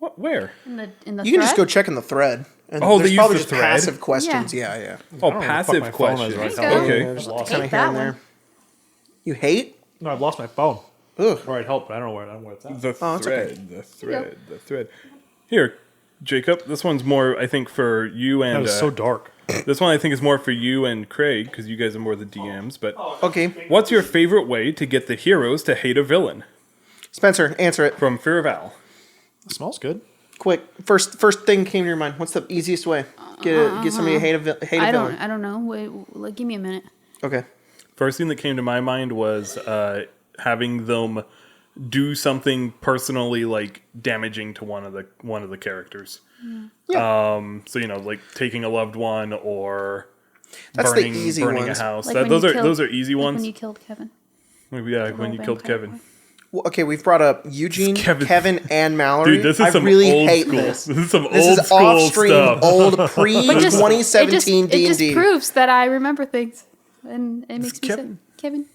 what? Where? in the. You can just go thread? check in the thread. And Oh, they there's use probably the just thread? passive questions. Yeah, yeah. Oh, don't know where the fuck passive my phone is questions. right now. Okay. Yeah, just Lost kind it. of here and That there. one. You hate? No, I've lost my phone. Ugh. Or I'd help, but I don't know where it's at. The Oh, it's okay. thread. The thread. The thread. Here, Jacob. This one's more, I think, for you That and. was so dark. This one I think is more for you and Craig because you guys are more the DMs. But Okay, what's your favorite way to get the heroes to hate a villain? Spencer, answer it From Fear of Al. It smells good. quick. First thing came to your mind. What's the easiest way? Get somebody to hate a villain. I don't know. Wait, like, give me a minute. Okay. First thing that came to my mind was having them do something personally like damaging to one of the characters. So like taking a loved one or That's burning the easy burning ones. a house. Like Those are easy like ones. when you killed Kevin. Yeah, when you killed vampire Kevin. boy. Well, okay, we've brought up Eugene, Kevin. Kevin, and Mallory. Dude, this is I some really old hate school. this. This is some This old is school off-stream, stuff. old pre-2017 It D&D. just proves that I remember things, and it makes me Kevin. sad. Kevin.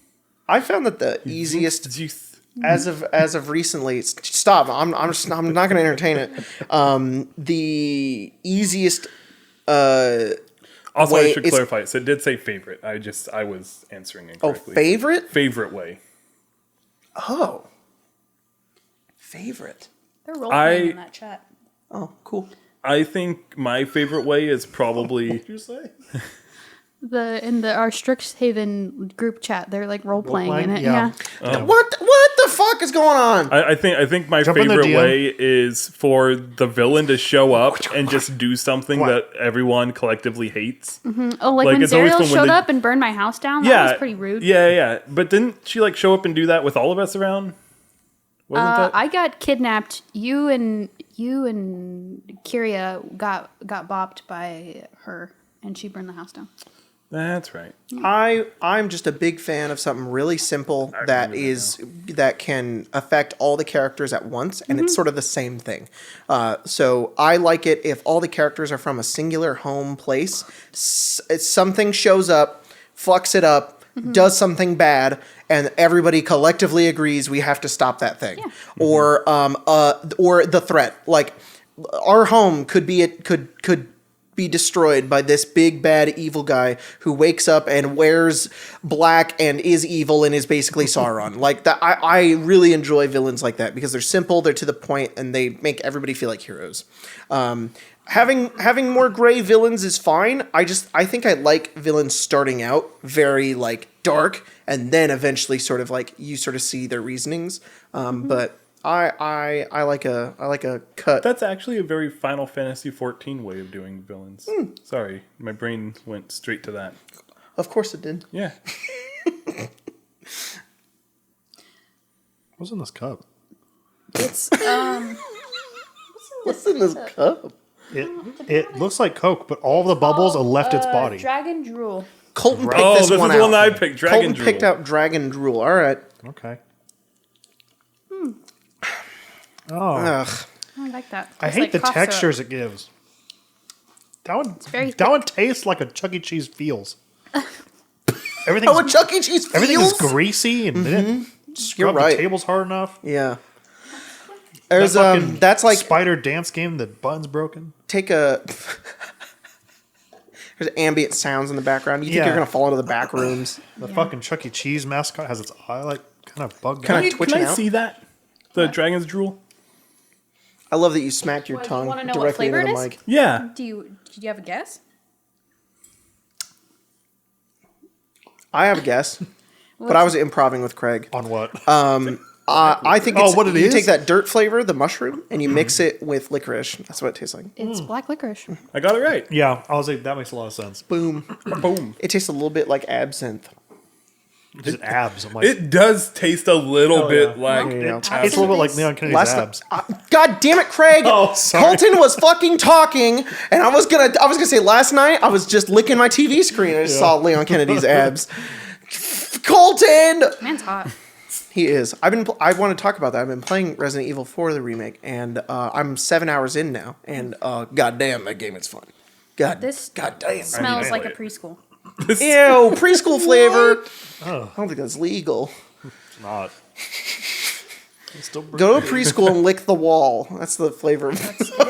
I found that the easiest, Youth. as of recently, stop. I'm not going to entertain it. The easiest. Also, way I should is- clarify. It did say favorite. I was answering Oh, incorrectly. favorite. Favorite way. Oh, favorite. They're role playing in that chat. Oh, cool. I think my favorite way is probably. What did you say? Our Strixhaven group chat, they're like role playing in it. Role-playing? Yeah. Yeah. What the fuck is going on? I think my Jump in the favorite DM. way is for the villain to show up and just do something What? that everyone collectively hates. Oh, like when it's always Zariel fun when showed they- up and burned my house down. That Yeah, was pretty rude. Yeah. But didn't she like show up and do that with all of us around? Wasn't that? I got kidnapped. You and Kyria got bopped by her, and she burned the house down. That's right. I'm just a big fan of something really simple that remember that can affect all the characters at once, and it's sort of the same thing. So I like it if all the characters are from a singular home place. Something shows up, fucks it up, does something bad, and everybody collectively agrees we have to stop that thing, or the threat. Like our home could be destroyed by this big bad evil guy who wakes up and wears black and is evil and is basically Sauron. Like that, I really enjoy villains like that because they're simple, they're to the point, and they make everybody feel like heroes. Having more gray villains is fine. I think I like villains starting out very like dark and then eventually sort of like you sort of see their reasonings. But I like a cut. That's actually a very Final Fantasy XIV way of doing villains. Sorry, my brain went straight to that. Of course it did. Yeah. What's in this cup? It's What's in this cup? It looks like Coke, but all the bubbles have left its body. Dragon drool. Colton picked Oh, this this one is the out. one I picked. Dragon Colton Drool. picked out Dragon Drool. All right. Okay. Oh, Ugh. I like that. I Tastes hate like the cough syrup. textures it gives. very That one tastes like a Chuck E. Cheese feels. Everything's, Oh, a Chuck E. Cheese feels? everything is greasy and they didn't scrub right. the tables hard enough. Yeah. There's That fucking that's like spider dance game. The button's broken. take a. There's ambient sounds in the background. You think Yeah. you're gonna fall into the back rooms? The fucking Chuck E. Cheese mascot has its eye like kind of bugged Kinda out. Can twitching I out? see that? The Dragon's Drool? I love that you smacked your Why, do you tongue wanna know what directly into flavor the it is? mic. Yeah. Do you have a guess? I have a guess, but I was improvising with Craig. On what? I think Oh, it's, what it you is? take that dirt flavor, the mushroom, and you mix it with licorice. That's what it tastes like. It's black licorice. I got it right. Yeah, I was like, that makes a lot of sense. Boom. Boom. It tastes a little bit like absinthe. Just abs. I'm like, It does taste a little bit yeah. like. Yeah. it's a little bit like Leon Kennedy's Last abs. God damn it, Craig! Oh, sorry. Colton was fucking talking, and I was gonna say last night I was just licking my TV screen and I just saw Leon Kennedy's abs. Colton, Man's hot. he is. I want to talk about that. I've been playing Resident Evil 4 the remake, and I'm 7 hours in now, and goddamn, that game is fun. This Goddamn. smells like a it. preschool. Ew, preschool flavor. I don't think that's legal. It's not. It's still Go to a preschool and lick the wall. That's the flavor. It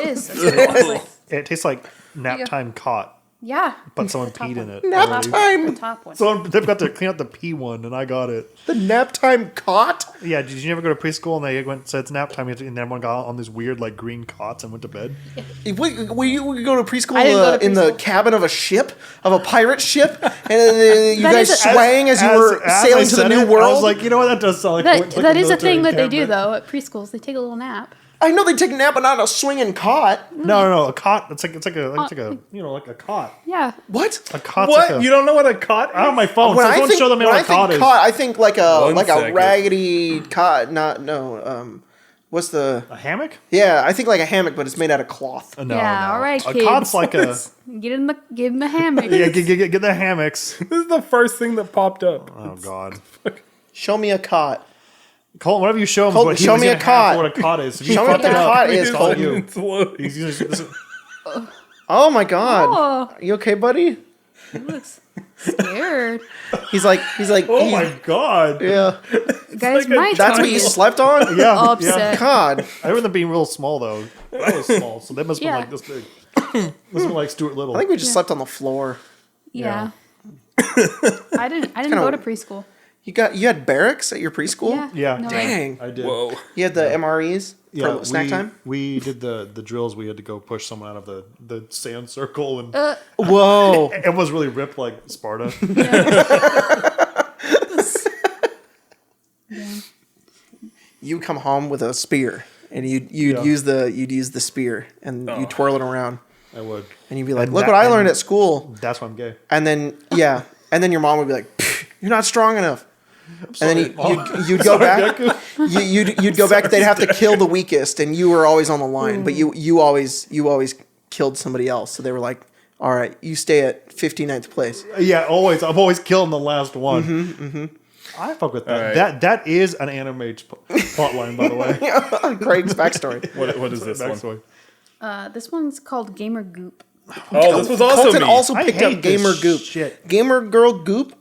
is. That's what it tastes like. It tastes like nap you go. time caught, Yeah. but someone top peed in one. it. Nap already. time. The top one. They've got to clean out the pee one, and I got it. The nap time cot. Yeah, did you ever go to preschool and they said it's nap time, and everyone got on these weird like green cots and went to bed? We go to preschool, I didn't go to in the preschool. cabin of a ship, of a pirate ship, and you That guys is a- swang as you were I sailing to the said new it, world. I was like, you know what, that does sound like That like is a military thing that they do encampment. though at preschools. They take a little nap. I know they take a nap, but not a swinging cot. No. A cot. It's like a like a cot. Yeah. What? A cot's What? like a. You don't know what a cot is? I have my phone. When So I someone think, show them when what I a cot think is. cot, I think like One a second. raggedy cot. What's the? A hammock? Yeah, I think like a hammock, but it's made out of cloth. No, Yeah, no. all right, A kids. cot's like a. Get in the hammock. Yeah, get the hammocks. This is the first thing that popped up. Oh God. Show me a cot. Colton, whatever you show him, Colton, what he show was me a gonna have cot. for what a cot is. If you Show me what fuck the it up, cot is, it's all Colton. you. It's low. He's gonna- Oh my god. Oh, You okay, buddy? he looks scared. He's like Oh my God. yeah. Guys, like my That's what tummy you is slept on? Yeah. upset. God. I remember them being real small though. That was small, so they must have Yeah. been like this big. Must have been like Stuart Little. I think we just slept on the floor. Yeah. I didn't go to preschool. You had barracks at your preschool? Yeah. Yeah. No, Dang. I did. Whoa. You had the MREs for snack time? We did the drills. We had to go push someone out of the sand circle, and Whoa. it was really ripped like Sparta. You come home with a spear and you'd Yeah. use the spear and you twirl it around I would. and you'd be like, And "Look that- what I learned and- at school." That's why I'm gay. And then and then your mom would be like, "Pfft, "You're not strong enough." And then you'd go back. You'd go back. They'd have to kill the weakest, and you were always on the line. But you always killed somebody else. So they were like, "All right, you stay at 59th place." Yeah, always. I'm always killing the last one. I fuck with that. All right. That is an anime plot line, by the way. Craig's backstory. What is this one? Backstory. This one's called Gamer Goop. Oh, this was also Colton me. also I picked hate up Gamer this Goop. shit. Gamer Girl Goop.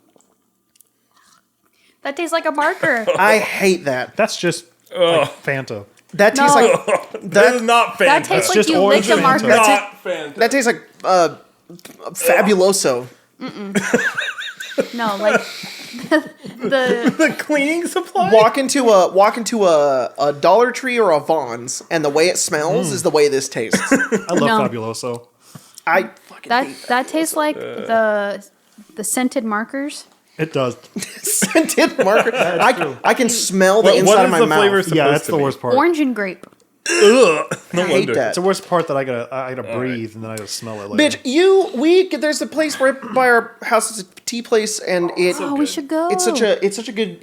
That tastes like a marker. I hate that. That's just Ugh. like Fanta. That tastes No. like That is not Fanta. That tastes like just you orange licked a and marker. Fanta. not Fanta. that tastes like Fabuloso. No, like the The cleaning supply? Walk into a Dollar Tree or a Vons, and the way it smells is the way this tastes. I love No. Fabuloso. I fucking that hate that tastes like the scented markers. It does. scented marker. I can smell the What inside is of my the mouth. flavor supposed Yeah, that's to the be? worst part. Orange and grape. Ugh. No I hate wonder. that. It's the worst part that I gotta breathe and then I gotta smell it later. Bitch, there's a place right by our house. It's a tea place, and Oh, we should go. it's such a good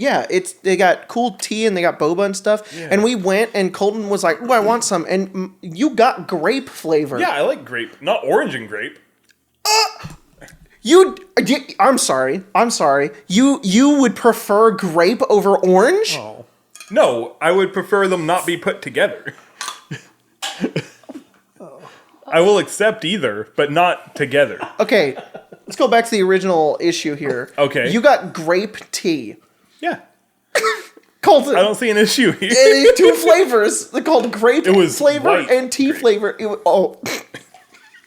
they got cool tea and they got boba and stuff. And we went, and Colton was like, "Oh, I want some," and you got grape flavor. Yeah, I like grape. Not orange and grape. I'm sorry. You would prefer grape over orange? Oh. No, I would prefer them not be put together. I will accept either, but not together. Okay, let's go back to the original issue here. Okay. You got grape tea. Yeah. Colton. I don't see an issue here. Two flavors. They're called grape It was flavor white and tea grape. flavor.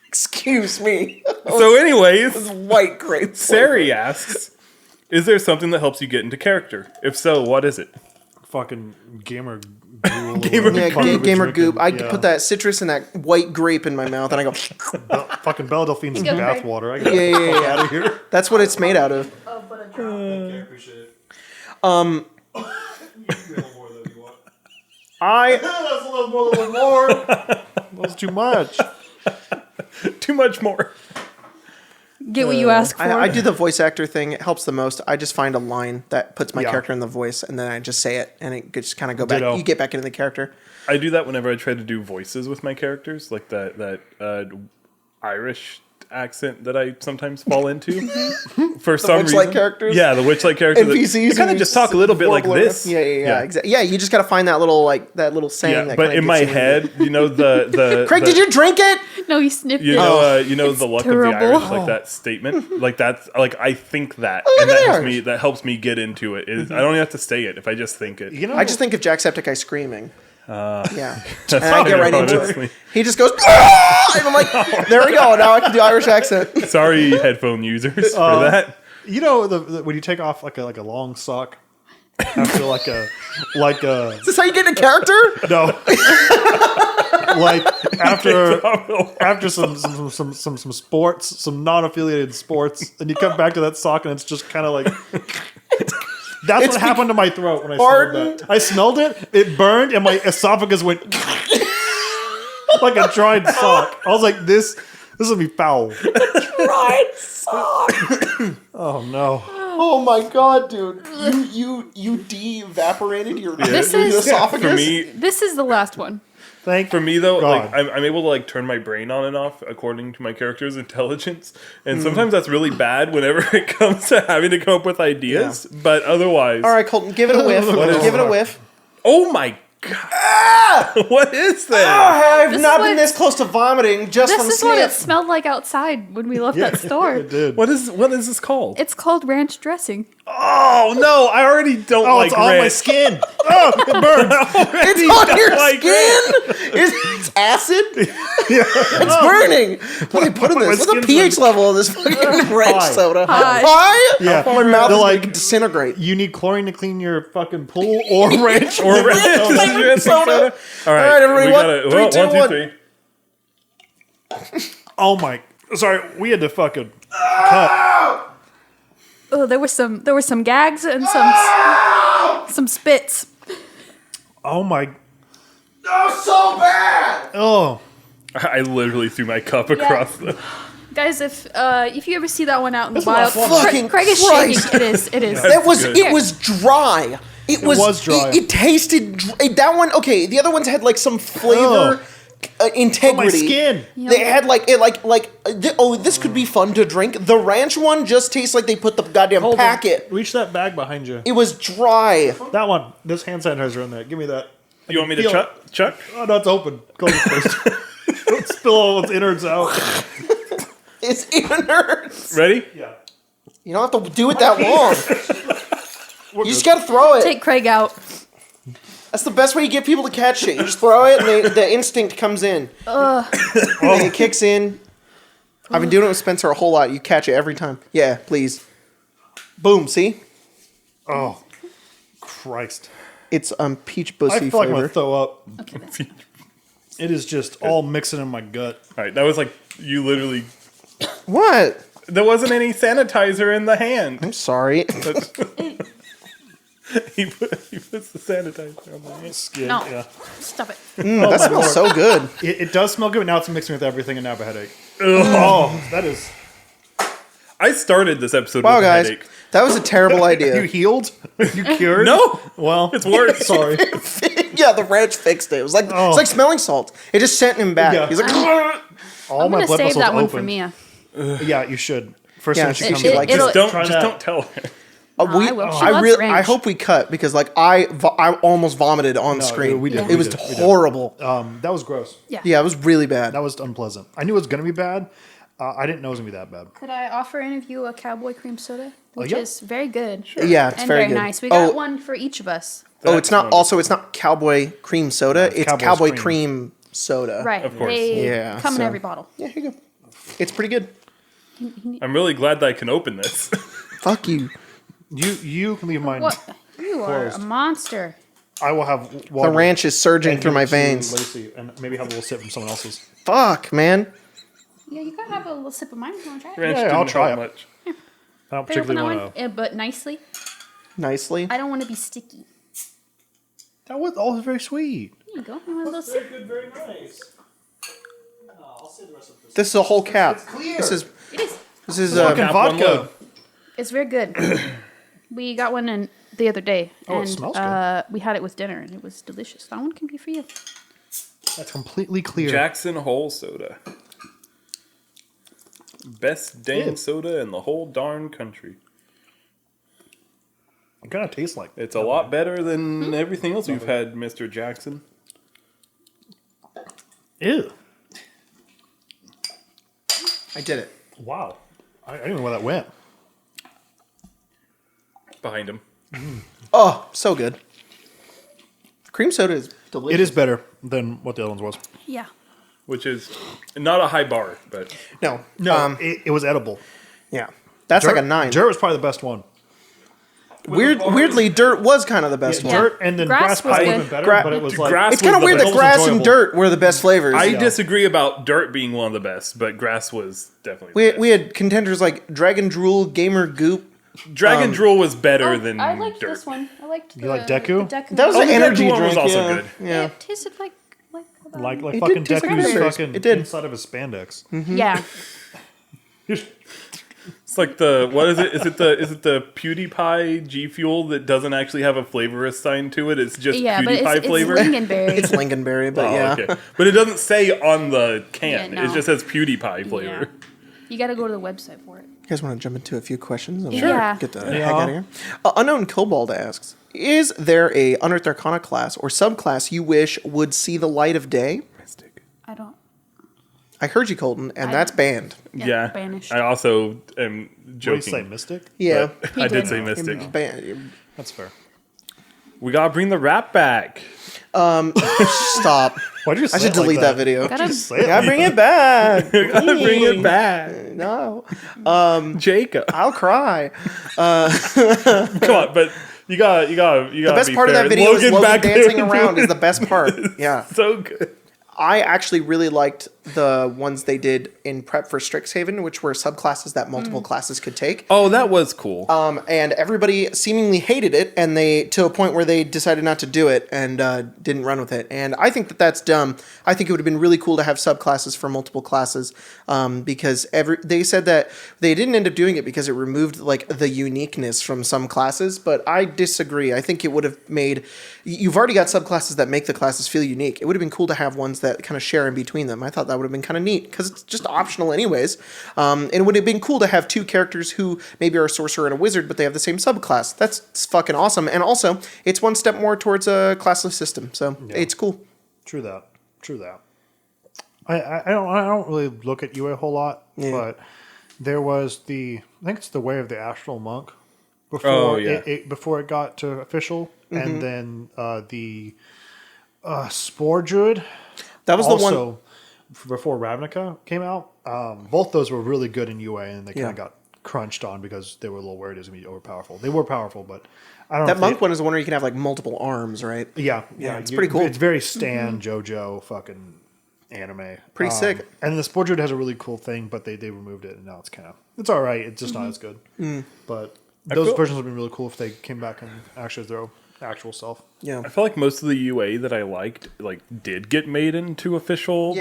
Excuse me. So anyways, White grape. Sari asks, is there something that helps you get into character? If so, what is it? Fucking gamer drool. Gamer- Yeah, Fucking gamer drinking. goop. I Yeah. put that citrus and that white grape in my mouth, and I go. Fucking Bella Delphine's go, Craig. bathwater. I gotta Yeah, get the yeah, fuck yeah. out of here. That's what it's made out of. I That's a little more. That was too much. Too much more. Get what you ask for. I do the voice actor thing. It helps the most. I just find a line that puts my Yeah. character in the voice, and then I just say it, and it just kind of go back. Ditto. You get back into the character. I do that whenever I try to do voices with my characters, like that Irish accent that I sometimes fall into. For some reason, witch-like characters? Yeah, the witch-like character. NPCs. You kind of just talk a little bit like this. Yeah. Exactly. Yeah, you just gotta find that little saying. Yeah, that but kinda in my gets you head, you know the Craig, the, did you drink it? no, you sniffed You it. know, you know the luck terrible. of the Irish, like that statement, like that's like I think that, look and at that the helps Irish. me. That helps me get into it. I don't even have to say it if I just think it. You know, I just think of Jacksepticeye screaming. Yeah, and I not get right it, into honestly. it. He just goes, "Ah!" And I'm like, there we go. Now I can do Irish accent. Sorry, headphone users, for that. you know the when you take off like a long sock after like a Is this how you get into character? no like after some sports, some non-affiliated sports, and you come back to that sock and it's just kind of like that's what happened to my throat when I smelled Pardon? that. I smelled it, it burned, and my esophagus went. like a dried sock. I was like, this will be foul. Dried sock. Oh no. Oh my god, dude! You de-evaporated your This your is- esophagus. For me, This is the last one. For me though, God. like I'm able to like turn my brain on and off according to my character's intelligence, and sometimes that's really bad whenever it comes to having to come up with ideas. But otherwise, All right, Colton, give it a whiff. Give it a whiff. oh my god, what is that? I've This not is been what- this close to vomiting just This from is what it sniff. smelled like outside when we left that store. It did. What is this called? It's called ranch dressing. Oh no, I already don't Oh, like it's on my ranch. skin. Oh, it burns. It's on your like skin. It's acid. It's burning. What are they put in My this? What's the skin's pH level of this fucking ranch High. soda? High. High? Yeah. My mouth They're is like- like disintegrate. You need chlorine to clean your fucking pool or ranch. Or ranch soda. All right, everybody, we one, gotta, three, well, two, 1, 2, one. 3. Oh my. Sorry, we had to fucking cut. Oh, there were some gags and some spits. Oh my. Oh, so bad. Oh. I literally threw my cup across the. Guys, if you ever see that one out in the my wild, fucking Craig is Christ. shaking. It is. It is. That was good. it was dry. It was dry. It tasted that one. Okay, the other ones had like some flavor, integrity. My skin. They had like this could be fun to drink. The ranch one just tastes like they put the goddamn Hold on. packet. Reach that bag behind you. It was dry. That one. This hand sanitizer in there. Give me that. You want me to Feel- chuck? Oh no, it's open. Close it first. Don't spill all its innards out. It's innards. Ready? Yeah. You don't have to do it that long. You just gotta throw it. Take Craig out. That's the best way you get people to catch shit. You just throw it, and the instinct comes in. And it kicks in. I've been doing it with Spencer a whole lot. You catch it every time. Yeah, please. Boom. See, Oh, Christ. it's peach I bussy feel like I'm flavor. gonna throw up. Okay, that's It is just all mixing in my gut. All right, that was like you literally. What? There wasn't any sanitizer in the hand. I'm sorry. He puts the sanitizer on the hand. Skin. No. Yeah. Stop it. That smells so good. It does smell good, but now it's mixing with everything and now I have a headache. Oh, that is. I started this episode Wow, with guys, a headache. that was a terrible You idea. healed? You cured? No, Well, it's worse. sorry. Yeah, the ranch fixed it. It was like it's like smelling salt. It just sent him back. Yeah. He's like, All I'm my gonna blood save vessels that one open. for Mia. Yeah, you should. First Yeah, thing she it- comes it- in, like, it'll- Just try don't that. tell her. I will. She I loves really, ranch. I hope we cut because like I almost vomited on screen. we did, Yeah. we It was did, we did. horrible. That was gross. Yeah, it was really bad. That was unpleasant. I knew it was gonna be bad. I didn't know it was gonna be that bad. Could I offer any of you a cowboy cream soda, which yeah. is very good? Yeah, it's and very very good. nice. We got Oh. one for each of us. Oh, it's not. wonderful. Also, it's not cowboy cream soda. It's Cowboy's cowboy cream. cream soda. Right. Of course. They Yeah, come in so- every bottle. Yeah, here you go. It's pretty good. I'm really glad that I can open this. Fuck you. You can leave mine. What? You are Closed. a monster. I will have The water. ranch is surging and through my give it to veins. Lacey, and maybe have a little sip from someone else's. Fuck, man. Yeah, you gotta have a little sip of mine. You wanna try it? Ranch Yeah, didn't I'll try help it. much. I don't Can I open particularly that want one? to. But nicely. Nicely. I don't want to be sticky. That was all very sweet. There you go. You want a little sip? Good, very nice. This is a whole cap. clear. This is It is. this is Fucking Fucking Cap one vodka. load. It's very good. We got one in the other day, Oh, it and smells good. we had it with dinner, and it was delicious. That one can be for you. That's completely clear. Jackson Hole soda. Best dang Ew. soda in the whole darn country. It kind of tastes like. It's a lot better than everything else we've had, Mr. Jackson. Ew. I did it. Wow. I don't even know where that went. Behind him. Oh, so good. Cream soda is delicious. It is better than what the other ones was. Yeah. Which is not a high bar, but No. No, it was edible. Yeah. That's like a 9. Dirt was probably the best one. Weirdly, dirt was kind of the best one. Dirt and then Grass grass, was probably good. even better, Gra- but it was like Grass It's kind of was weird the that best. grass Enjoyable. and dirt were the best flavors. I disagree about dirt being one of the best, but grass was definitely the we had contenders like Dragon Drool, Gamer Goop. best. Dragon Drool was better than I liked dirt. this one. I liked the, like Deku? the Deku. That was Oh, an the energy Deku one drink. was also yeah. good. Yeah. It tasted like Like It fucking did taste like Deku's cranberries. fucking It did. inside of his spandex. Yeah. It's like the what is it? Is it the PewDiePie G Fuel that doesn't actually have a flavor assigned to it? It's just Yeah, but PewDiePie it's flavor. lingonberry. It's lingonberry, but Oh, yeah. okay. But it doesn't say on the can. Yeah, no. It just says PewDiePie flavor. Yeah. You got to go to the website for it. You guys want to jump into a few questions? And Sure. Yeah. Get the heck out of here. Unknown Cobalt asks, is there a Unearthed Arcana class or subclass you wish would see the light of day? Mystic. I don't. I heard you, Colton, and that's banned. Yeah. Banished. I also am What joking. did you say, Mystic? Yeah. but He I did did. say Mystic. That's fair. We gotta bring the rap back. Stop. Why'd you say I should it like delete that video. Gotta, Say it Yeah, like bring it back. We gotta bring it back. No, Jacob. I'll cry. Come on, but you gotta The best part of that video is Logan dancing around is the best part. Yeah. so good. I actually really liked the ones they did in prep for Strixhaven, which were subclasses that multiple classes could take. Oh, that was cool. And everybody seemingly hated it, and they to a point where they decided not to do it and didn't run with it. And I think that that's dumb. I think it would have been really cool to have subclasses for multiple classes, because they said that they didn't end up doing it because it removed like the uniqueness from some classes. But I disagree. I think it would have made you've already got subclasses that make the classes feel unique. It would have been cool to have ones that kind of share in between them. I thought that would have been kind of neat because it's just optional anyways. And it would have been cool to have two characters who maybe are a sorcerer and a wizard, but they have the same subclass. That's fucking awesome. And also, it's one step more towards a classless system, so it's cool. True that. I don't really look at UA a whole lot, but there was I think it's the Way of the Astral Monk before before it got to official, and then the Spore Druid. That was also, the one before Ravnica came out. Both those were really good in UA, and they kind of Yeah. got crunched on because they were a little worried it was going to be overpowerful. They were powerful, but I don't know. that if monk one is the one where you can have like multiple arms, right? Yeah, it's pretty cool. It's very Stan JoJo fucking anime. Pretty sick. And the Spore Druid has a really cool thing, but they removed it, and now it's all right. It's just not as good. But those versions would be really cool if they came back and actually as their actual self. Yeah. I feel like most of the UA that I liked, did get made into official,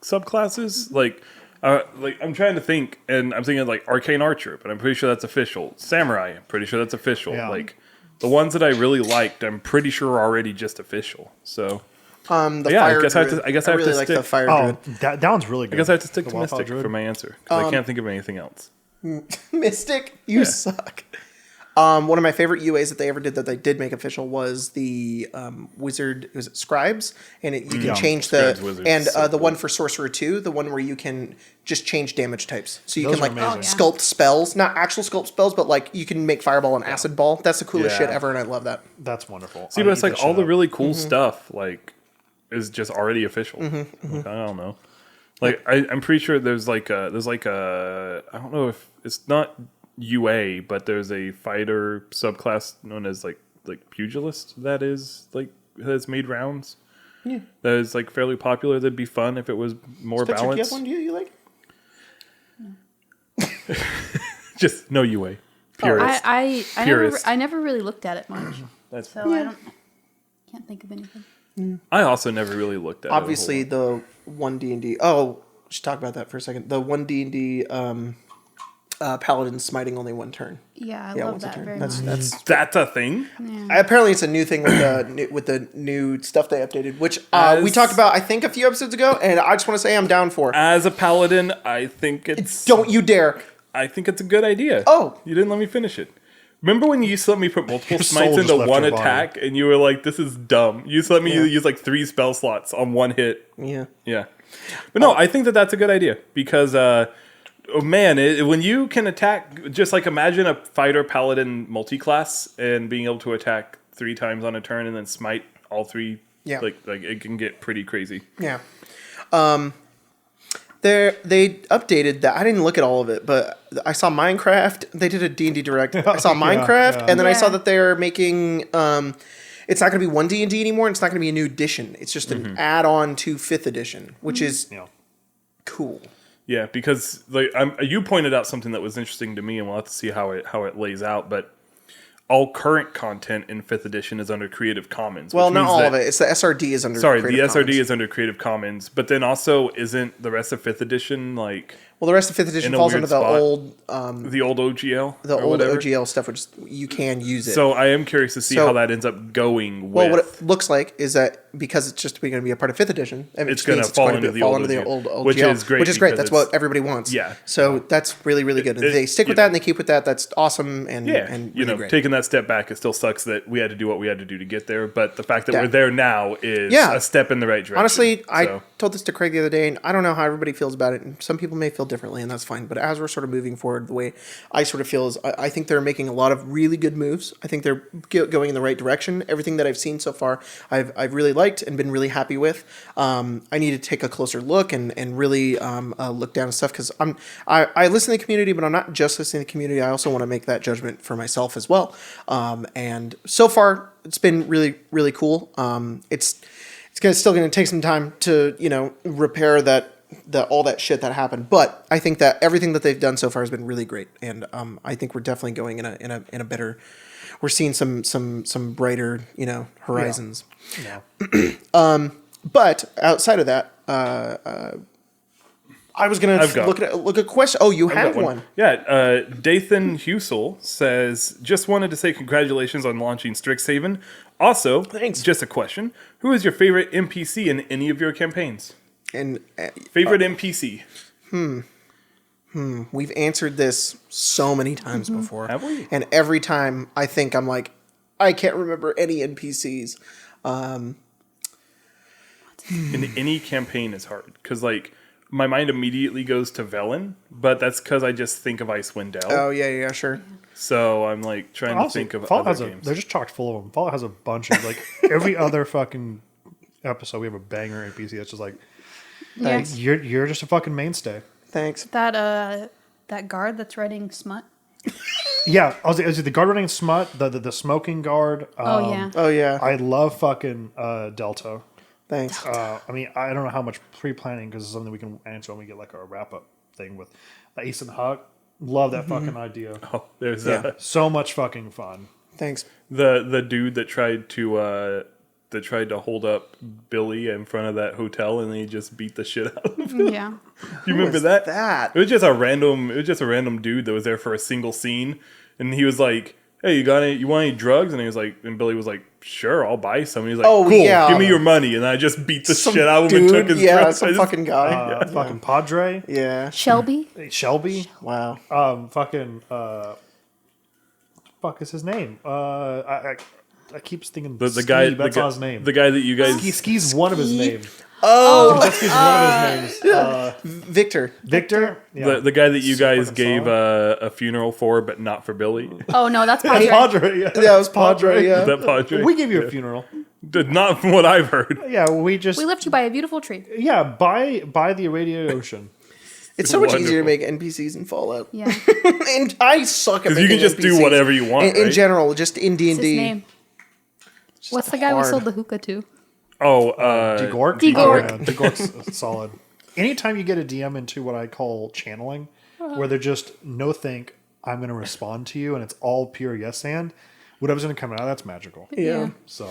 subclasses. Like I'm trying to think, and I'm thinking like Arcane Archer, but I'm pretty sure that's official. Samurai, I'm pretty sure that's official. Yeah. Like the ones that I really liked, I'm pretty sure are already just official. So The yeah, fire I guess I have druid. to. I guess I have really to like stick. the fire Oh, druid. that one's really good. I guess I have to stick The to Wildfire Mystic Druid. for my answer because I can't think of anything else. Mystic, you suck. One of my favorite UAs that they ever did that they did make official was the wizard. Was it Scribes? And you can change Scribes Wizard and is so the cool. one for Sorcerer 2, the one where you can just change damage types. So you Those can are like amazing. sculpt spells, not actual sculpt spells, but like you can make Fireball and Acid Ball. That's the coolest Yeah. shit ever, and I love that. That's wonderful. See, I'd but it's eat like that all shit the up. really cool stuff is just already official. Like, I don't know. Like I'm pretty sure there's like a I don't know if it's not UA, but there's a fighter subclass known as like pugilist that has made rounds. Yeah. That is like fairly popular. That'd be fun if it was more Spencer, do you have balanced. one you like? Just no UA. Purist. I Purist. never really looked at it much, That's so I can't think of anything. I also never really looked at Obviously, it. a whole the one D&D. Oh, we should talk about that for a second. The one D&D paladin smiting only one turn. Yeah, I Yeah, love once a that turn. very That's much. That's a thing. apparently it's a new thing with the new stuff they updated, which we As- talked about I think a few episodes ago, and I just want to say I'm down for. As a paladin, I think it's Don't you dare! I think it's a good idea. Oh. You didn't let me finish it. Remember when you used to let me put multiple Your smites soul just into left one your body. attack and you were like, this is dumb. You used to let me Yeah. use like 3 spell slots on one hit. Yeah. Yeah. But no, I think that's a good idea because, when you can attack, just like imagine a fighter paladin multi-class and being able to attack 3 times on a turn and then smite all 3. Yeah. Like it can get pretty crazy. Yeah. They updated that. I didn't look at all of it, but I saw Minecraft. They did a D&D Direct. I saw Minecraft, and then I saw that they're making... it's not going to be one D&D anymore, and it's not going to be a new edition. It's just an add-on to 5th edition, which is cool. Yeah, because you pointed out something that was interesting to me, and we'll have to see how it lays out. But all current content in 5th edition is under Creative Commons. Well, which not means all that- of it. It's the SRD is under. Sorry, Creative the SRD Commons. is under Creative Commons, but then also isn't the rest of 5th edition like Well, the rest of 5th edition in a falls weird under the spot? old the old OGL? the or old whatever? OGL stuff, which you can use it. So I am curious to see So- how that ends up going well, with. what it looks like is that because it's just going to be a part of 5th edition, I mean, it It's just gonna means fall going under to the fall old under the OGL, old OGL, which is great Which is great. because That's what it's- everybody wants. Yeah. So that's really, really good. If they stick with that and they keep with that, that's awesome and yeah, and you really know, great. taking that step back, it still sucks that we had to do what we had to do to get there. But the fact that Yeah. we're there now is Yeah. a step in the right direction. Honestly, I So, told this to Craig the other day, and I don't know how everybody feels about it. And some people may feel differently, and that's fine. But as we're sort of moving forward, the way I sort of feel is I think they're making a lot of really good moves. I think they're going in the right direction. Everything that I've seen so far, I've really liked and been really happy with. I need to take a closer look and really look down at stuff because I listen to the community, but I'm not just listening to the community. I also want to make that judgment for myself as well. And so far, it's been really, really cool. Still going to take some time to repair that all that shit that happened, but I think that everything that they've done so far has been really great, and I think we're definitely going in a better. We're seeing some brighter horizons. Yeah. But outside of that, I was gonna I've got- look at question. Oh, you I've have got one. Yeah, Dathan Husel says, just wanted to say congratulations on launching Strixhaven. Also, Thanks. just a question. Who is your favorite NPC in any of your campaigns? And Favorite NPC? we've answered this so many times before. Have we? And every time I think I'm like, I can't remember any NPCs. In any campaign is hard. Because, like, my mind immediately goes to Velen, but that's because I just think of Icewind Dale. Oh yeah, sure. So I'm, like, trying to Honestly, think of Fallout other has games. they're just chock full of them. Fallout has a bunch of, like, every other fucking episode, we have a banger NPC that's just like, Yes. you're just a fucking mainstay. Thanks. That guard that's writing smut. Yeah, I was the guard running smut, the smoking guard. Oh yeah. Oh yeah. I love fucking Delta. Thanks. I mean, I don't know how much pre-planning because it's something we can answer when we get like our wrap-up thing with Ace and Huck. Love that fucking idea. Oh, there's Yeah. So much fucking fun. Thanks. the dude that tried to hold up Billy in front of that hotel and then he just beat the shit out of him. Yeah. You remember was that? that? It was just a random dude that was there for a single scene, and he was like, "Hey, you want any drugs?" And he was like, and Billy was like, "Sure, I'll buy some." And he's like, Oh, "Cool, yeah. give me your money." And I just beat the Some shit out of him and took his yeah, drugs. some I just- fucking guy. Fucking Padre, Yeah. Shelby. Shelby, Wow. fucking fuck is his name? I keep thinking the guy, that's not his name. the guy that you guys, Ski's one of his names. Oh, Ski's one of his names. Victor. Victor. Yeah. the guy that you guys Fucking gave solid. a funeral for, but not for Billy. Oh no, that's Padre. Padre. Yeah, Yeah, it was Padre. Yeah. Is that Padre? We gave you a funeral. Not from what I've heard. Yeah, we just We left you by a beautiful tree. by the Irradiated Ocean. It's so much Wonderful. easier to make NPCs in Fallout. Yeah. And I suck at Because you making can just do NPCs. whatever you want, In right? general, just in D What's and his D. name? What's the guy we hard. sold the hookah to? Oh, Degork? Degork. Yeah, Degork's solid. Anytime you get a DM into what I call channeling, where they're just, no think, I'm going to respond to you, and it's all pure yes and, whatever's going to come out, that's magical. Yeah. So,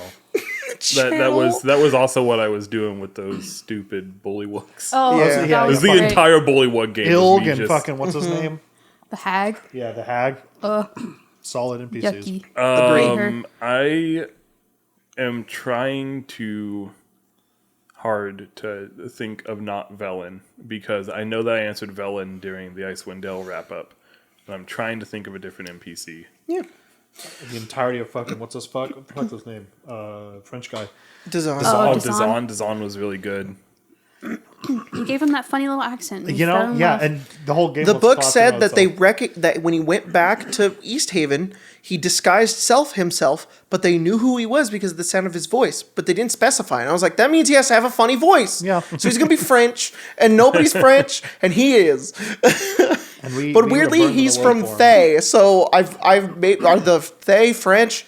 that was also what I was doing with those stupid bullywugs. Oh, Yeah. that Yeah, It was was the great. entire bullywug game. was Ilg me and just- fucking, what's his name? The hag. Yeah, the hag. Solid NPCs. Yucky. Um, I am trying too hard to think of not Velen because I know that I answered Velen during the Icewind Dale wrap up, but I'm trying to think of a different NPC. Yeah. The entirety of fucking, what's his his name? French guy. Design. Oh, Oh, Dazan. Dazan was really good. You gave him that funny little accent. and he You fell know, in yeah, love. and the whole game. The was book plotting said on that they itself. that when he went back to East Haven, he disguised himself, but they knew who he was because of the sound of his voice, but they didn't specify. And I was like, that means he has to have a funny voice. Yeah. So he's gonna be French, and nobody's French, and he is. And we But would've weirdly, burned the he's world from for him. Thay, so I've made are the Thay French.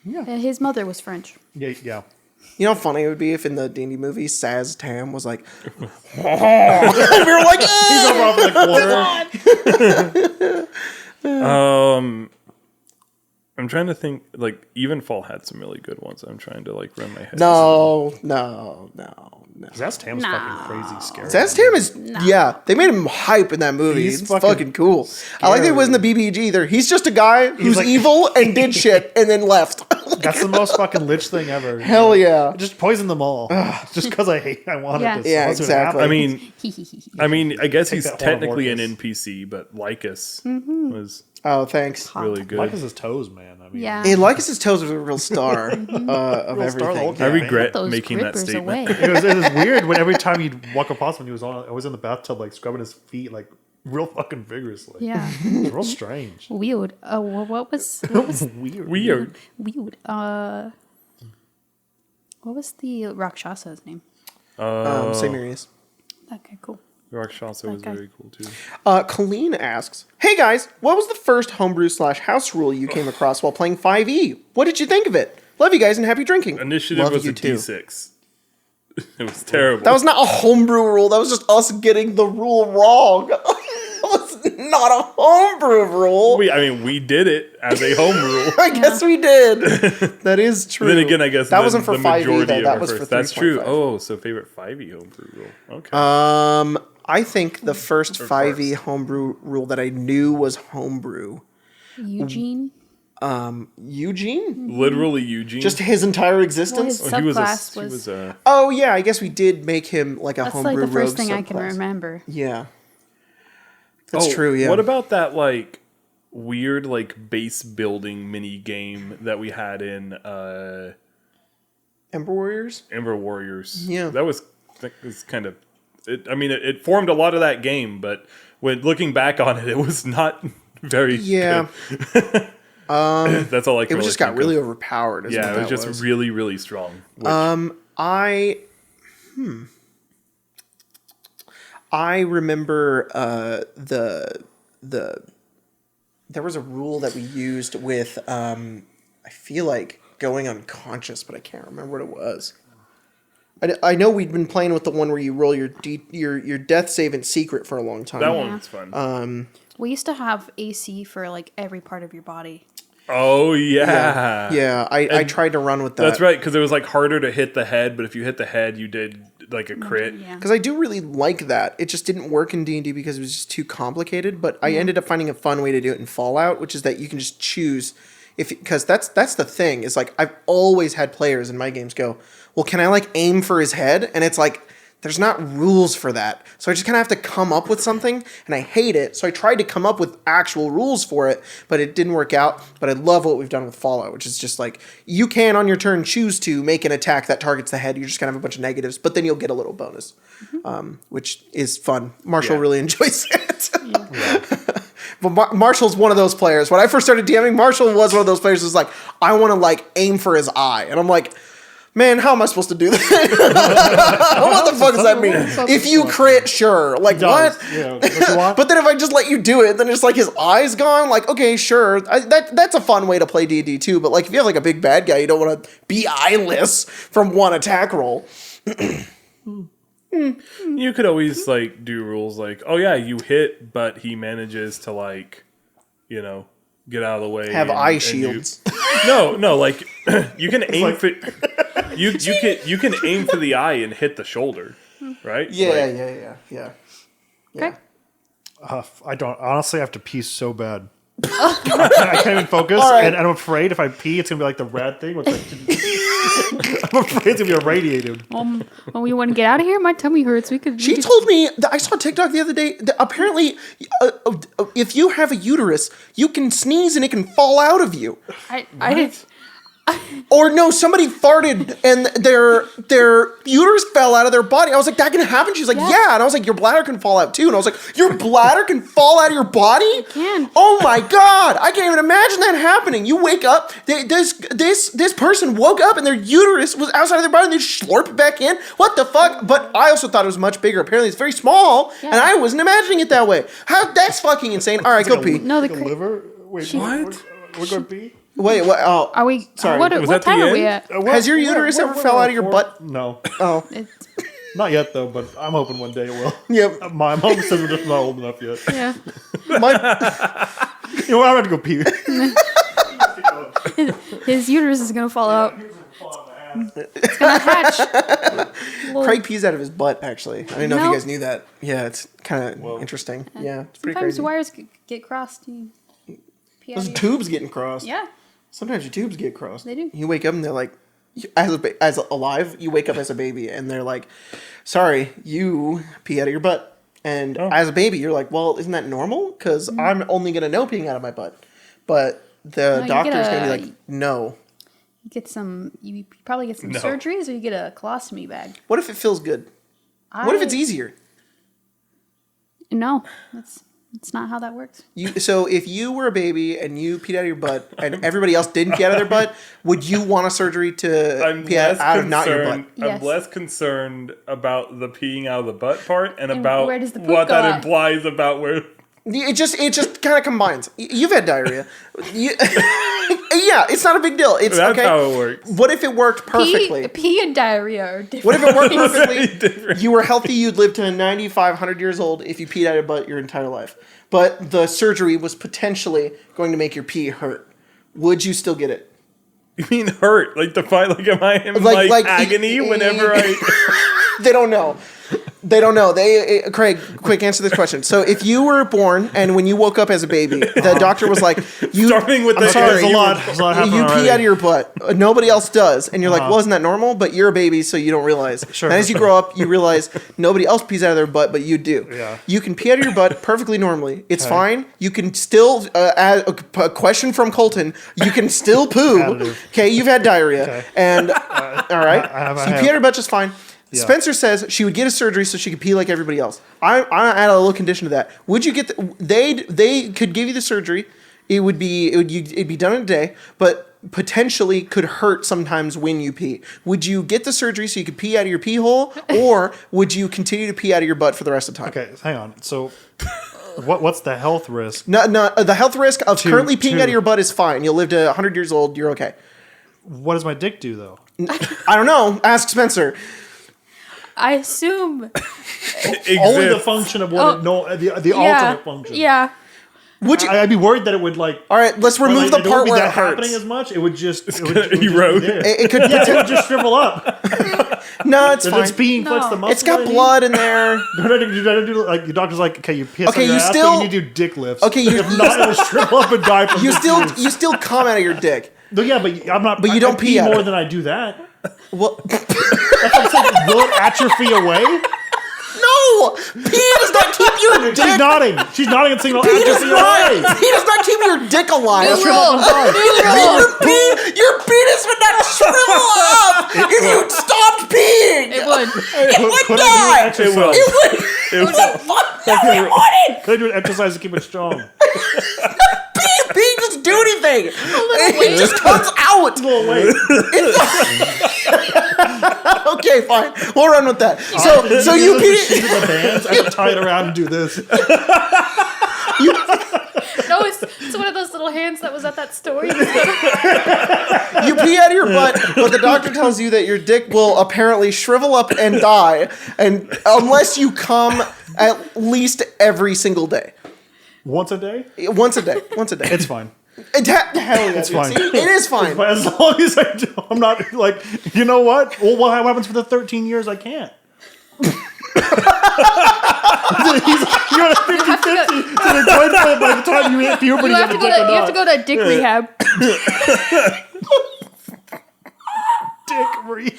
And his mother was French. Yeah. You know how funny it would be if in the D&D movie, Saz Tam was like, and we were like, He's over off in the corner. I'm trying to think. Like Evenfall had some really good ones. I'm trying to like run my head. No. Zastam's fucking crazy scary. Zastam is yeah. They made him hype in that movie. He's It's fucking cool. I like that he scary. wasn't the BBG either. He's just a guy who's like- evil and did shit and then left. That's the most fucking lich thing ever. Hell yeah. Just poison them all. Just because I wanted Yeah. this. Yeah, That's what exactly. happened. I mean, I guess he's that one on technically an Orcus. NPC, but Lycus was Oh, thanks. really good. Like his toes, man. I mean, Yeah. Hey, Lycus' toes was a real star of Real star the everything. whole I time. regret Those making that grippers statement. away. it was weird when every time you'd walk across when he was on, I was in the bathtub, like scrubbing his feet, like real fucking vigorously. Yeah. It was real strange. Weird. What was Weird. Weird. weird? What was the Rakshasa's name? Same areas. Okay, cool. Rakshasa was Okay. very cool too. Colleen asks, "Hey guys, what was the first homebrew/house rule you came across while playing 5e? What did you think of it? Love you guys and happy drinking." Initiative Love was you a too. D6. It was terrible. That was not a homebrew rule. That was just us getting the rule wrong. That was not a homebrew rule. we did it as a home rule. I guess we did. That is true. Then again, I guess that the- wasn't for the 5e majority though. of That our was for first- 3.5. That's true. Oh, so favorite 5e homebrew rule. Okay. I think the first 5e homebrew rule that I knew was homebrew. Eugene. Eugene? Literally Eugene. Just his entire existence? Well, his Oh, he was subclass a, he was. was a Oh yeah, I guess we did make him like a That's like homebrew the first rogue thing I can subclass. remember. Yeah. That's true, yeah. What about that like weird like base building mini game that we had in Ember Warriors? Ember Warriors? Yeah. That was kind of it formed a lot of that game, but when looking back on it, it was not very Yeah. good. That's all I can It really just got think really of. overpowered. Is Yeah, what it was that just really, really strong. Which, I remember there was a rule that we used with I feel like going unconscious, but I can't remember what it was. I know we'd been playing with the one where you roll your death save in secret for a long time. that one was fun. We used to have AC for like every part of your body. Oh yeah, Yeah, I tried to run with that. That's right. Because it was like harder to hit the head, but if you hit the head, you did like a crit. Yeah. Because I do really like that. It just didn't work in D&D because it was just too complicated. But I ended up finding a fun way to do it in Fallout, which is that you can just choose because that's the thing is like I've always had players in my games go, well, can I like aim for his head? And it's like there's not rules for that. So I just kind of have to come up with something, and I hate it. So I tried to come up with actual rules for it, but it didn't work out. But I love what we've done with Fallout, which is just like you can on your turn choose to make an attack that targets the head. You're just gonna have a bunch of negatives, but then you'll get a little bonus, which is fun. Marshall Yeah. really enjoys it. But Marshall's one of those players. When I first started DMing, Marshall was one of those players who's like, I want to like aim for his eye, and I'm like, man, how am I supposed to do that? What the fuck does that mean? If you crit, sure. Like, what? Yeah, what you want? But then if I just let you do it, then it's like his eye's gone. Like, okay, sure. That's a fun way to play D&D too. But like, if you have like a big bad guy, you don't want to be eyeless from one attack roll. You could always like do rules like, oh yeah, you hit, but he manages to like, get out of the way. Have and- eye and shields. No, like you can aim for you can aim for the eye and hit the shoulder, right? Yeah. Okay. I don't honestly have to pee so bad. I can't even focus, right. and I'm afraid if I pee, it's gonna be like the rad thing. Where it's like, I'm afraid it's gonna be irradiated. When we want to get out of here, my tummy hurts. She told me that I saw TikTok the other day that apparently if you have a uterus, you can sneeze and it can fall out of you. I Or no, somebody farted and their uterus fell out of their body. I was like, that can happen? She's like, yeah. And I was like, your bladder can fall out too. And I was like, your bladder can fall out of your body? It can. Oh my God. I can't even imagine that happening. You wake up, this person woke up and their uterus was outside of their body and they slurp it back in. What the fuck? But I also thought it was much bigger. Apparently it's very small and I wasn't imagining it that way. That's fucking insane. All right, go pee. No, the Like a liver. Wait, What? We're going to pee. Wait, what? Oh, Are we? Sorry. What Was what that the time are we end? at? Has your uterus ever fell out of your butt? No, Oh, It's, not yet though. But I'm hoping one day it will. yep. My mom says we're just not old enough yet. yeah. My, You know what? I'm going to go pee. His uterus is gonna fall out. It's gonna hatch. Well, Craig pees out of his butt, actually. I didn't know if No. you guys knew that. Yeah, it's kind of interesting. Yeah, it's pretty sometimes crazy. wires get crossed. You pee out Those of your- tubes getting crossed. Yeah. Sometimes your tubes get crossed. They do. You wake up and they're like, as alive, you wake up as a baby and they're like, sorry, you pee out of your butt. And as a baby, you're like, well, isn't that normal? Because I'm only going to know peeing out of my butt. But the you doctor's get going to a- be like, no. You probably get some surgeries, or you get a colostomy bag. What if it feels good? What if it's easier? No, that's not how that works. So if you were a baby and you peed out of your butt and everybody else didn't pee out of their butt, would you want a surgery to pee out of not your butt? Yes. I'm less concerned about the peeing out of the butt part and And about where does the poop what go that out? implies about where. It just kind of combines. You've had diarrhea. Yeah, it's not a big deal. It's That's okay. how it works. What if it worked perfectly? Pee and diarrhea are different. What if it worked Very perfectly? different. You were healthy, you'd live to 95, 100 years old if you peed out of your butt your entire life. But the surgery was potentially going to make your pee hurt. Would you still get it? You mean hurt? Like the fight? Like am I in like agony whenever I? They don't know. They don't know. Craig, quick answer this question. So if you were born and when you woke up as a baby, the doctor was like, Starting with I'm the sorry, There's a lot happening you pee already. out of your butt. Nobody else does. And you're like, well, isn't that normal? But you're a baby, so you don't realize. Sure, and as you sure. grow up, you realize nobody else pees out of their butt, but you do. Yeah. You can pee out of your butt perfectly normally. It's fine. You can still, a question from Colton, you can still poo. Additive. Okay, you've had diarrhea. Okay. And, all right. I So you have. pee out of your butt just fine. Yeah. Spencer says she would get a surgery so she could pee like everybody else. I add a little condition to that. Would you get they could give you the surgery. It'd be done in a day, but potentially could hurt sometimes when you pee. Would you get the surgery so you could pee out of your pee hole, or would you continue to pee out of your butt for the rest of the time? Okay, hang on. So, what's the health risk? No, the health risk of currently peeing to- out of your butt is fine. You'll live to 100 years old. You're okay. What does my dick do though? I don't know. Ask Spencer. I assume. Only the Exists. function of what the alternate function. Yeah. Would you? I'd be worried that it would like. All right, let's remove the it part wouldn't be where that it hurts. happening as much. It would just erode. Be there. It could. Yeah, it would just shrivel up. No, it's If fine. it's peeing flex the muscle. It's got blood in there. Do like your doctor's like, okay, you piss. Okay, on your you ass, still- but you need to do dick lifts. Okay, you If not, it'll shrivel up and die from you disease. still come out of your dick. No, yeah, but I'm not. But you don't I pee out more it. than I do that. Well, Will it atrophy away? no, pee does not keep your dick. She's nodding. She's nodding and saying, "Will Pee does atrophy not. away." Pee does not keep your dick alive. New rule. Your penis would not shrivel up if you stopped peeing. It would. It would Could die. I do an exercise? It will. It would. It will. Fuck no, it wouldn't. Could I do an exercise to keep it strong? Pee doesn't do anything. It just comes out. Well, wait. Okay, fine. We'll run with that. So you pee. The bands. I have to tie it around and do this. No, it's one of those little hands that was at that store. You pee out of your butt, but the doctor tells you that your dick will apparently shrivel up and die, and unless you come at least every single day. Once a day? Once a day. It's fine. Hell yeah, It's dude. fine. See, it is fine. But as long as I'm not like, you know what? Well, what happens for the 13 years I can't? You're at 50-50 to the point by the time you hit puberty. You have to go to dick rehab. dick re-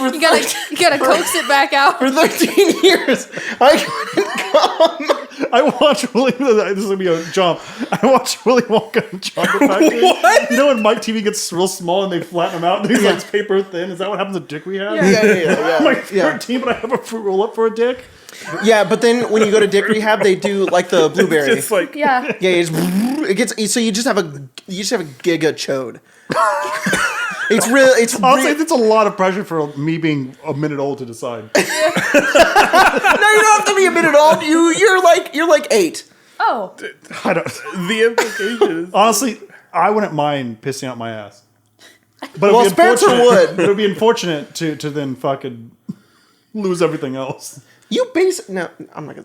You gotta coax it back out. For 13 years, I couldn't come. I watch Willy. This is gonna be a jump. I watch Willy Wonka and Chocolate Factory. What? You know when Mike TV gets real small and they flatten him out and he's Yeah. like paper thin? Is that what happens at dick rehab? Yeah. I'm like 13, but I have a fruit roll up for a dick. Yeah, but then when you go to dick rehab, they do like the blueberry. Just like Yeah. Yeah, it gets so you just have a giga chode. It's real. Honestly, that's a lot of pressure for me being a minute old to decide. No, you don't have to be a minute old. You're like 8. Oh. I don't. the implication is Honestly, I wouldn't mind pissing out my ass. But Well, it'd be Spencer unfortunate- would. It would be unfortunate to then fucking lose everything else. No, I'm not gonna.